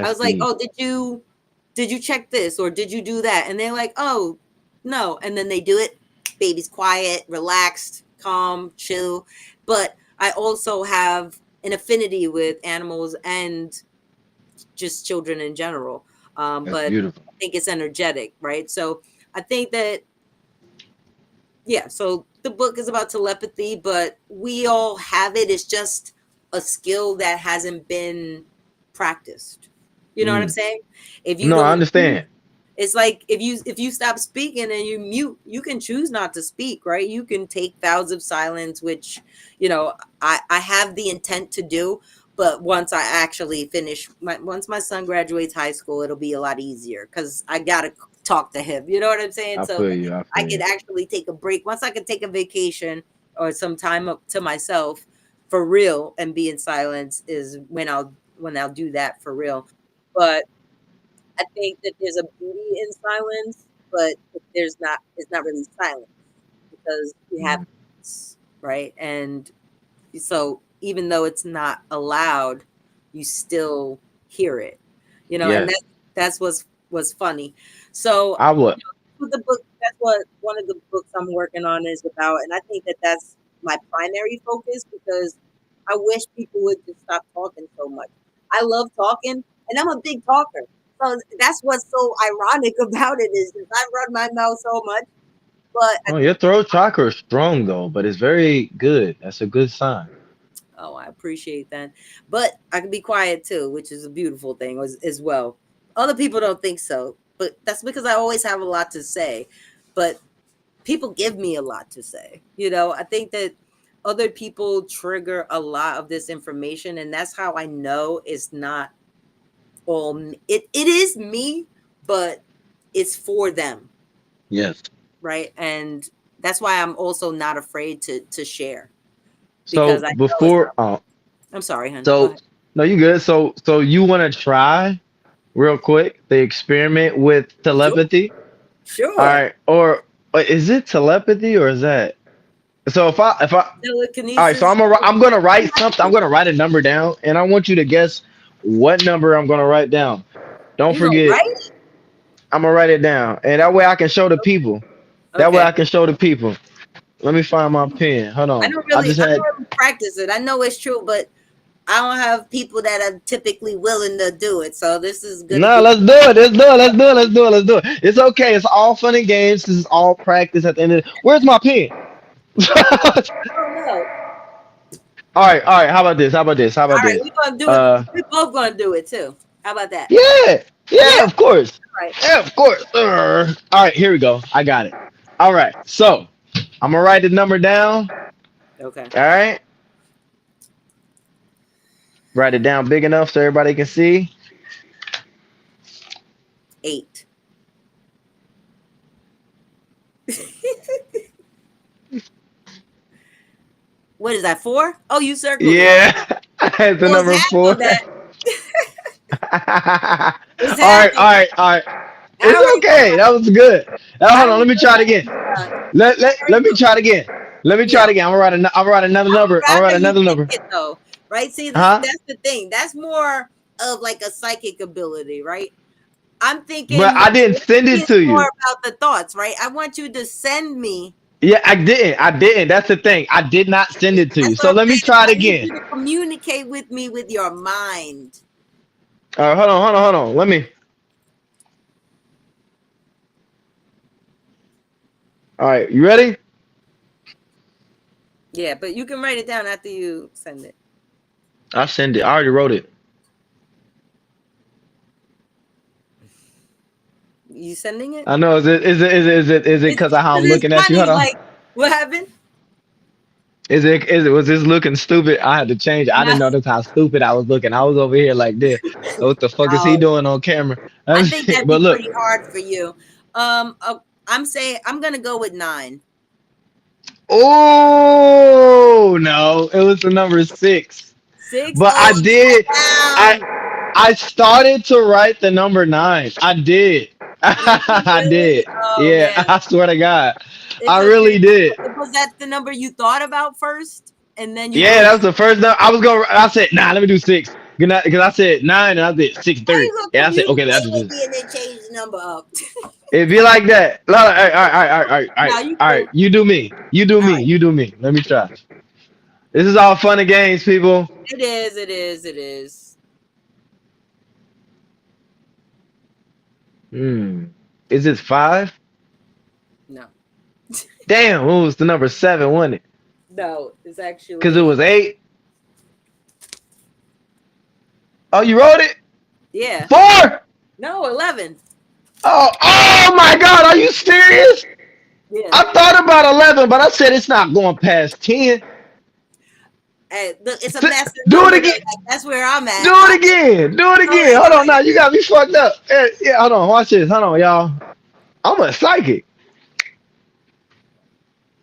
I
that's
was like,
deep.
oh, did you check this or did you do that? And they're like, oh, no. And then they do it. Baby's quiet, relaxed, calm, chill. But I also have an affinity with animals and just children in general.
That's
But
beautiful.
I think it's energetic, right? So I think that, yeah, so the book is about telepathy, but we all have it. It's just a skill that hasn't been practiced. You know what I'm
Mm.
saying? If you
No, I
don't
understand.
it's like if you stop speaking and you mute, you can choose not to speak, right? You can take vows of silence, which I have the intent to do, but once I actually finish once my son graduates high school, it'll be a lot easier because I gotta talk to him. You know what I'm saying?
I
So
feel you. I
I
feel
could
you.
actually take a break once I can take a vacation or some time up to myself for real and be in silence is when I'll do that for real. But I think that there's a beauty in silence, but it's not really silence because you have
Mm.
peace, right? And so even though it's not allowed, you still hear it, and
Yes,
that's what's funny. So
I would.
what the book that's what one of the books I'm working on is about, and I think that that's my primary focus because I wish people would just stop talking so much. I love talking, and I'm a big talker, so that's what's so ironic about it is I run my mouth so much, but at
Oh,
the
your throat chakra is strong though, but it's very good. That's a good sign.
Oh, I appreciate that. But I can be quiet too, which is a beautiful thing as well. Other people don't think so, but that's because I always have a lot to say. But people give me a lot to say. I think that other people trigger a lot of this information, and that's how I know it's not it is me, but it's for them,
Yes.
right? And that's why I'm also not afraid to share because
So
I know it's
before,
not. I'm sorry, honey. Go
so
ahead.
no, you good. So you want to try real quick the experiment with
Sure.
telepathy? All
Sure.
right, or is it telepathy or is that? So if I all right, so
Telekinesis.
I'm gonna write something. I'm gonna write a number down, and I want you to guess what number I'm gonna write down. Don't
You gonna
forget,
write it?
I'm gonna write it down, and that way I can show the people. That way I
Okay.
can show the people. Let me find my pen. Hold on. I just
I
had
don't really practice it. I know it's true, but I don't have people that are typically willing to do it. So this is gonna
no.
be.
Let's do it. Let's do it. Let's do it. Let's do it. Let's do it. It's okay. It's all fun and games. This is all practice. At the end of the, where's my pen?
I don't know.
All right. All right. How about this? How about this? How
All
about
right,
this?
we're gonna do it.
Uh,
We're both gonna do it too. How about that?
yeah.
Yeah.
Yeah. Of course.
All right.
Yeah. Of course. All right. Here we go. I got it. All right. So I'm gonna write the number down.
Okay.
All right. Write it down big enough so everybody can see.
8. What is that? 4? Oh, you circled it.
Yeah. I had the
Well, it's
number
half
four.
of that. It's
All
half
right,
of
all
it.
right, all right.
I
It's
already know
okay.
what
That was good. Now,
I
hold on. Let
already
me
know
try it
what
again.
I
Let
already
me
know.
try it again. Let me try
Yeah.
it again. I'm gonna write another
I
number.
would
I'm gonna write
rather you
another
think
number.
it though, right? See,
Huh?
that's the thing. That's more of like a psychic ability, right? I'm
But
thinking
I didn't send
telepathy
it
is
to
more
you.
about the thoughts, right? I want you to send me.
Yeah, I didn't. I didn't. That's the thing. I did not send it to you.
That's
So
what I'm
let me
saying.
try it
I need
again.
you to communicate with me with your mind.
All right, hold on. Let me. All right, you ready?
Yeah, but you can write it down after you send it.
I send it. I already wrote it.
You sending it?
I know. Is it because of how I'm
Because it's
looking at you?
funny.
Hold on.
Like, what happened?
Is it was this looking stupid? I had to change. I
No,
didn't notice how stupid I was looking. I was over here like this. What the fuck is he
um,
doing on camera?
I
That's
think
it.
that'd be
But look,
pretty hard for you. I'm saying I'm gonna go with 9.
oh no, it was the number 6.
6.
But
Oh,
I
you
did.
fell down.
I started to write the number 9. I did.
Did you
I
really?
did.
Oh
Yeah,
man,
I swear to God,
it's
I
okay.
really did.
Was that the number you thought about first, and then you
Yeah,
wrote
that
it?
was the first number. I was going. I said, nah, let me do 6. Good night, because I said 9 and I did six
How
three.
you gonna
Yeah, I said okay.
communicate
That's
with
just
me and then change the number up?
it. Be like that. All right, all right, all right, all right, all right,
Nah, you
all right.
cool.
You do me. You do
All
me.
right.
You do me. Let me try. This is all fun and games, people.
It is. It is. It is.
Hmm. Is it 5?
No,
Damn, what was the number 7, wasn't it?
no. It's
Because it
actually,
was 8. Oh, you wrote it?
yeah.
4?
No, 11.
Oh my God, are you serious?
Yeah.
I thought about 11, but I said it's not going past 10.
Hey, look, it's a master
Do it
number though.
again.
Like, that's where I'm
Do
at.
it again. Do it
All
again.
right.
Hold
All
on
right.
now. You got me fucked up. Yeah, hold on. Watch this. Hold on, y'all. I'm a psychic.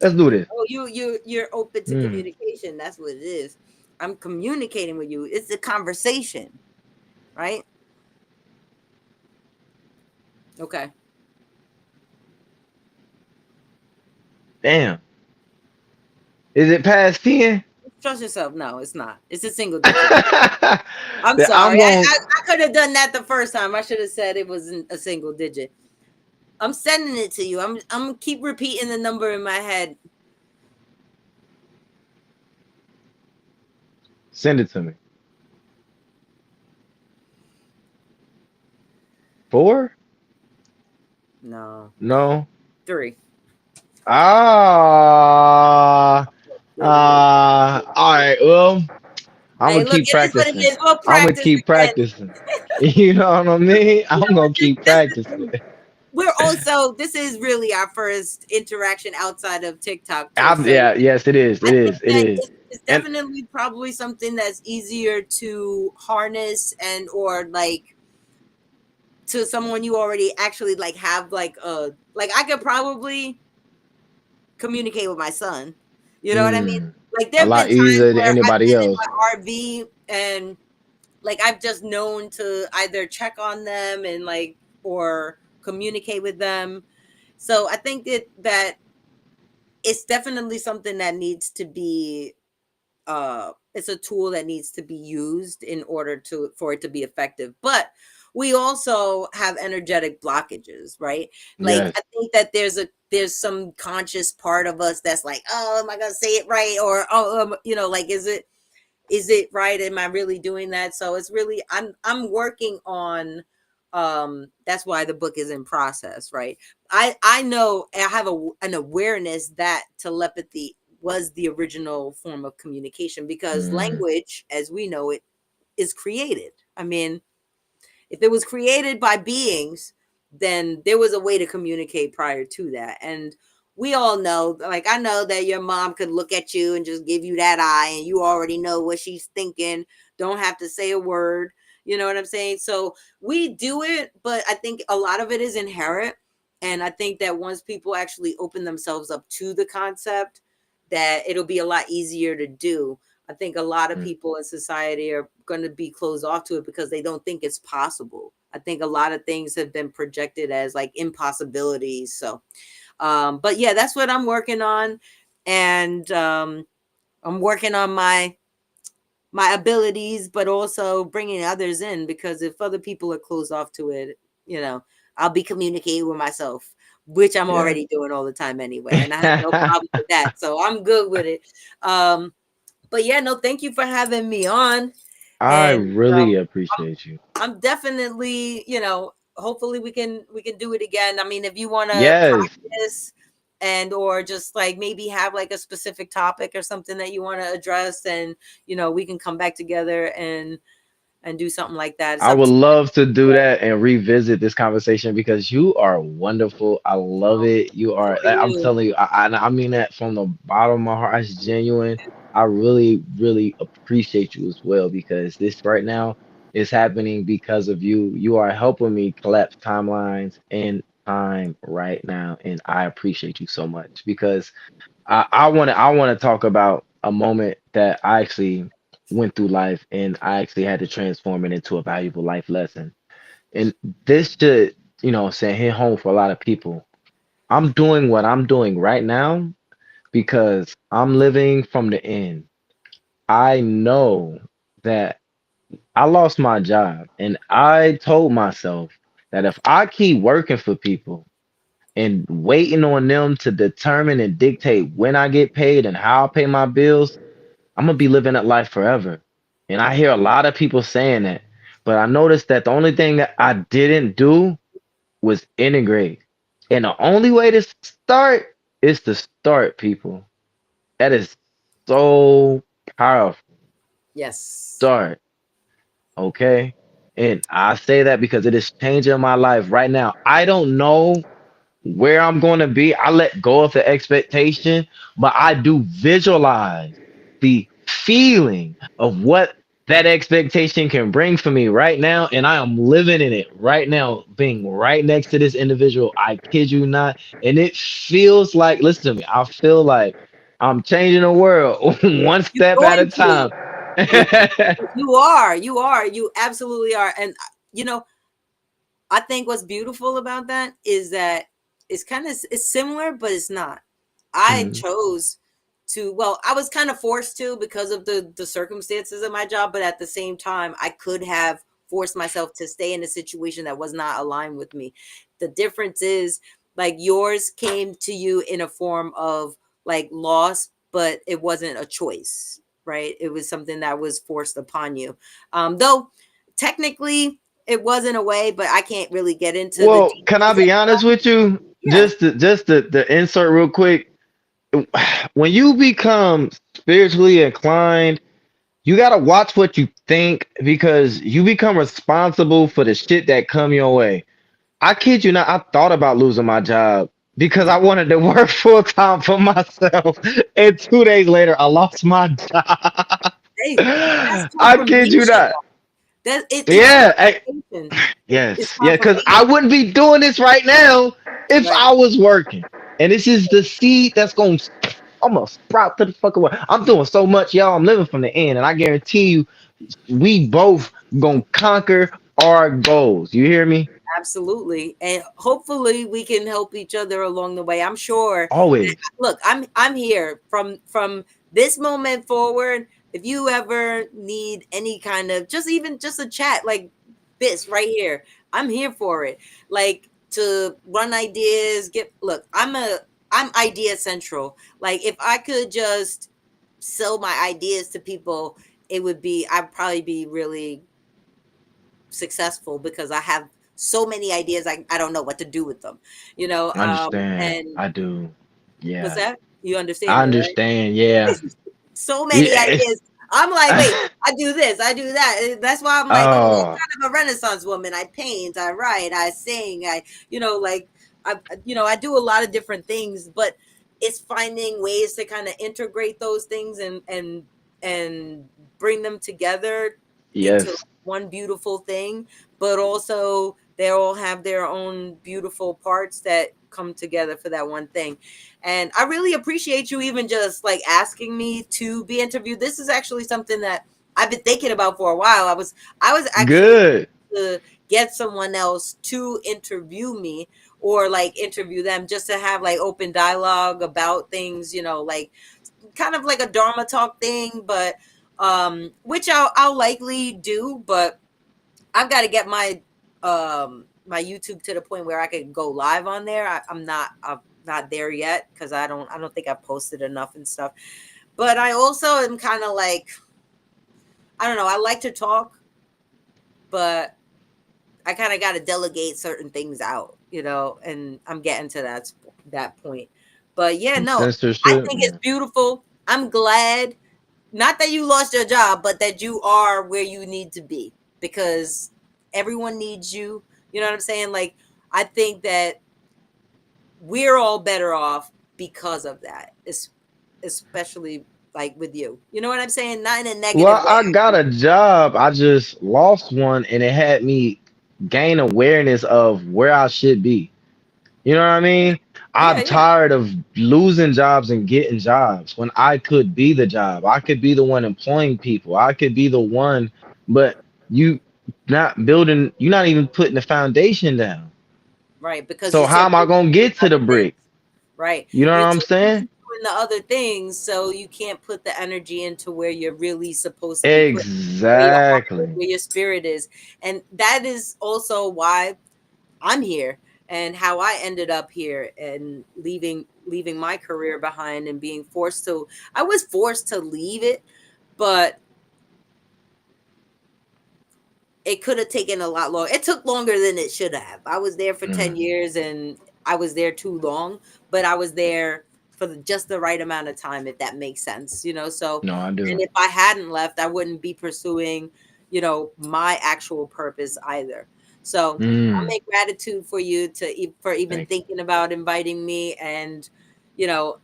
Let's do this.
Oh, you're open to
Hmm.
communication. That's what it is. I'm communicating with you. It's a conversation, right? Okay.
Damn. Is it past 10?
Trust yourself. No, it's not. It's a single digit. I'm
That I'm
sorry.
going to
I could have done that the first time. I should have said it wasn't a single digit. I'm sending it to you. I'm gonna keep repeating the number in my head.
send it to me. 4?
No,
No.
3.
Ah.
It is.
All right. Well, I'm
Hey,
gonna
look,
keep
it is what it
practicing.
is. We'll
I'm gonna
practice
keep
again.
practicing. You know what I mean?
You
I'm
know what?
gonna keep
That's the
practicing.
thing. We're also this is really our first interaction outside of TikTok too. So
Yeah. Yes, it is.
I
It
think
is. It
that
is.
it's
And
definitely probably something that's easier to harness and or like to someone you already actually like have like like I could probably communicate with my son. You know what I mean? Like there
a
have been
lot
times
easier than
where I've
anybody
been in
else.
my RV and like I've just known to either check on them and like or communicate with them. So I think that it's definitely something that needs to be it's a tool that needs to be used in order to for it to be effective. But we also have energetic blockages, right? Like
Yes.
I think that there's some conscious part of us that's like, oh, am I gonna say it right? Or oh, like is it right? Am I really doing that? So it's really I'm working on that's why the book is in process, right? I know I have an awareness that telepathy was the original form of communication because
Mm,
language as we know it is created. I mean, if it was created by beings, then there was a way to communicate prior to that. And we all know, like, I know that your mom could look at you and just give you that eye, and you already know what she's thinking. Don't have to say a word. You know what I'm saying? So we do it, but I think a lot of it is inherent. And I think that once people actually open themselves up to the concept, that it'll be a lot easier to do. I think a lot of
mm,
people in society are going to be closed off to it because they don't think it's possible. I think a lot of things have been projected as like impossibilities. So, but yeah, that's what I'm working on, and I'm working on my abilities, but also bringing others in because if other people are closed off to it, you know, I'll be communicating with myself, which I'm
yeah.
already doing all the time anyway, and I have no problem with that. So I'm good with it. Um, but yeah, no, thank you for having me on.
I
And
really
I'm
appreciate you.
I'm definitely, hopefully we can do it again. I mean, if you want to
Yes.
practice and or just like maybe have like a specific topic or something that you want to address and we can come back together and and do something like that. It's
I
up
would
to
love to do that and revisit this conversation because you are wonderful. I love
you.
it. You
So
are,
are
I'm
you.
telling you, I mean that from the bottom of my heart. It's genuine. I really, really appreciate you as well because this right now is happening because of you. You are helping me collapse timelines in time right now. And I appreciate you so much because I want to talk about a moment that I actually went through life and I actually had to transform it into a valuable life lesson. And this should, say hit home for a lot of people. I'm doing what I'm doing right now because I'm living from the end. I know that I lost my job and I told myself that if I keep working for people and waiting on them to determine and dictate when I get paid and how I pay my bills, I'm gonna be living that life forever. And I hear a lot of people saying that, but I noticed that the only thing that I didn't do was integrate. And the only way to start is to start, people. That is so powerful.
Yes.
Start, okay? And I say that because it is changing my life right now. I don't know where I'm going to be. I let go of the expectation, but I do visualize the feeling of what that expectation can bring for me right now. And I am living in it right now, being right next to this individual. I kid you not. And it feels like, listen to me, I feel like I'm changing the world one
You're
step at a
going to.
time.
You you are. You are. You absolutely are. And you know, I think what's beautiful about that is that it's kind of it's similar, but it's not. I
Mhm.
chose to, well, I was kind of forced to because of the circumstances of my job, but at the same time, I could have forced myself to stay in a situation that was not aligned with me. The difference is like yours came to you in a form of like loss, but it wasn't a choice, right? It was something that was forced upon you. Though technically it wasn't a way, but I can't really get into the
Well, can I
details of
be honest with you?
yeah.
Just to insert real quick. When you become spiritually inclined, you gotta watch what you think because you become responsible for the shit that come your way. I kid you not, I thought about losing my job because I wanted to work full time for myself. And 2 days later, I lost my job.
Hey, that's
I kid you
confirmation.
not.
It's
Yeah,
confirmation. It's
yes, yeah, because I
confirmation,
wouldn't be doing this right now if
right?
I was working. And this is the seed that's going to, I'm gonna sprout to the fucking world. I'm doing so much, y'all. I'm living from the end, and I guarantee you, we both gonna conquer our goals. You hear me?
Absolutely. And hopefully we can help each other along the way. I'm sure that,
Always.
look, I'm here from this moment forward. If you ever need any kind of just even just a chat like this right here, I'm here for it. Like to run ideas, get look, I'm idea central. Like if I could just sell my ideas to people, it would be I'd probably be really successful because I have so many ideas. I don't know what to do with them,
I understand.
and
I do.
what's
Yeah.
that? You understand
I
me, right?
understand. Yeah.
So many
Yeah.
ideas. I'm like, wait, I do this, I do that. That's why I'm like, oh,
Oh,
I'm kind of a Renaissance woman. I paint, I write, I sing, like, I do a lot of different things, but it's finding ways to kind of integrate those things and bring them together into
yes.
one beautiful thing, but also they all have their own beautiful parts that come together for that one thing. And I really appreciate you even just like asking me to be interviewed. This is actually something that I've been thinking about for a while. I was actually
Good.
to get someone else to interview me or like interview them just to have like open dialogue about things, like kind of like a Dharma talk thing, but which I'll likely do, but I've got to get my YouTube to the point where I could go live on there. I'm not there yet because I don't think I've posted enough and stuff. But I also am kind of like I don't know. I like to talk, but I kind of got to delegate certain things out, and I'm getting to that point. But yeah,
Some
no, I
censorship.
think it's
Yeah.
beautiful. I'm glad not that you lost your job, but that you are where you need to be. because everyone needs you. You know what I'm saying? Like, I think that we're all better off because of that, especially like with you. You know what I'm saying? Not in a negative
Well,
way.
I got a job. I just lost one, and it had me gain awareness of where I should be. You know what I mean?
Yeah,
I'm
yeah,
tired of losing jobs and getting jobs when I could be the job. I could be the one employing people. I could be the one, but you not building, you're not even putting the foundation down.
right. Because
So
you're so
how am I
busy
gonna
doing
get to the
other things.
brick?
Right.
You know what
You're
I'm
too busy
saying?
doing the other things, so you can't put the energy into where you're really supposed to be put, where your heart is,
Exactly.
where your spirit is. And that is also why I'm here and how I ended up here and leaving my career behind and being forced to, I was forced to leave it, but it could have taken a lot longer. It took longer than it should have. I was there for 10
Mm,
years and I was there too long, but I was there for just the right amount of time, if that makes sense, you know? So,
no, I do.
and if I hadn't left, I wouldn't be pursuing, my actual purpose either. So I
Mm,
make gratitude for you for even
thank you.
thinking about inviting me, and, you know,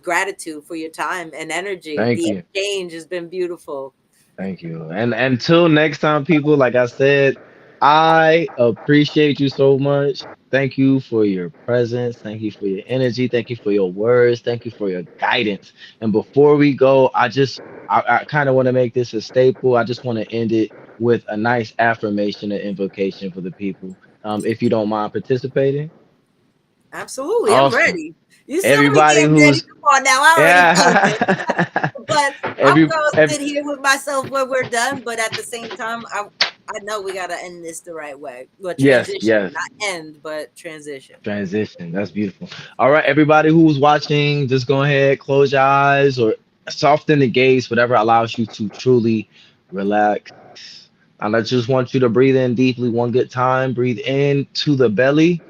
gratitude for your time and energy.
Thank
The
you.
exchange has been beautiful.
Thank you. And until next time, people, like I said, I appreciate you so much. Thank you for your presence. Thank you for your energy. Thank you for your words. Thank you for your guidance. And before we go, I kind of want to make this a staple. I just want to end it with a nice affirmation and invocation for the people. If you don't mind participating.
Absolutely, I'm
Awesome.
ready. You sound like
Everybody
damn ready.
who's
Come on now, I already told you.
yeah.
But I'm
every,
gonna
every
sit here with myself when we're done. But at the same time, I know we gotta end this the right way. Well,
yes,
transition,
yes.
not end, but transition.
Transition. That's beautiful. All right, everybody who's watching, just go ahead, close your eyes or soften the gaze, whatever allows you to truly relax. And I just want you to breathe in deeply one good time. Breathe in to the belly.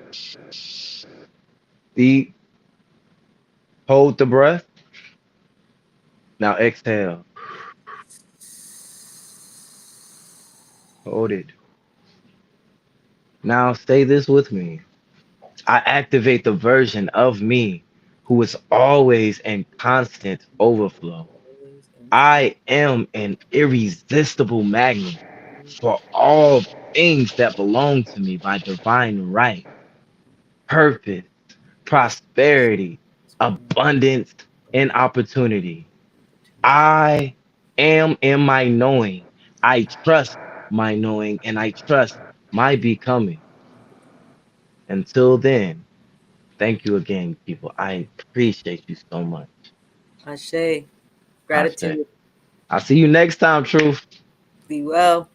Deep. Hold the breath. Now exhale. Hold it. Now say this with me. I activate the version of me who is always in constant overflow.
Always in
I am an irresistible magnet for all things that belong to me by divine right, purpose, prosperity, abundance, and opportunity. I am in my knowing. I trust my knowing and I trust my becoming. Until then, thank you again, people. I appreciate you so much.
Ashe.
I say.
Gratitude.
I'll see you next time, Truth.
Be well.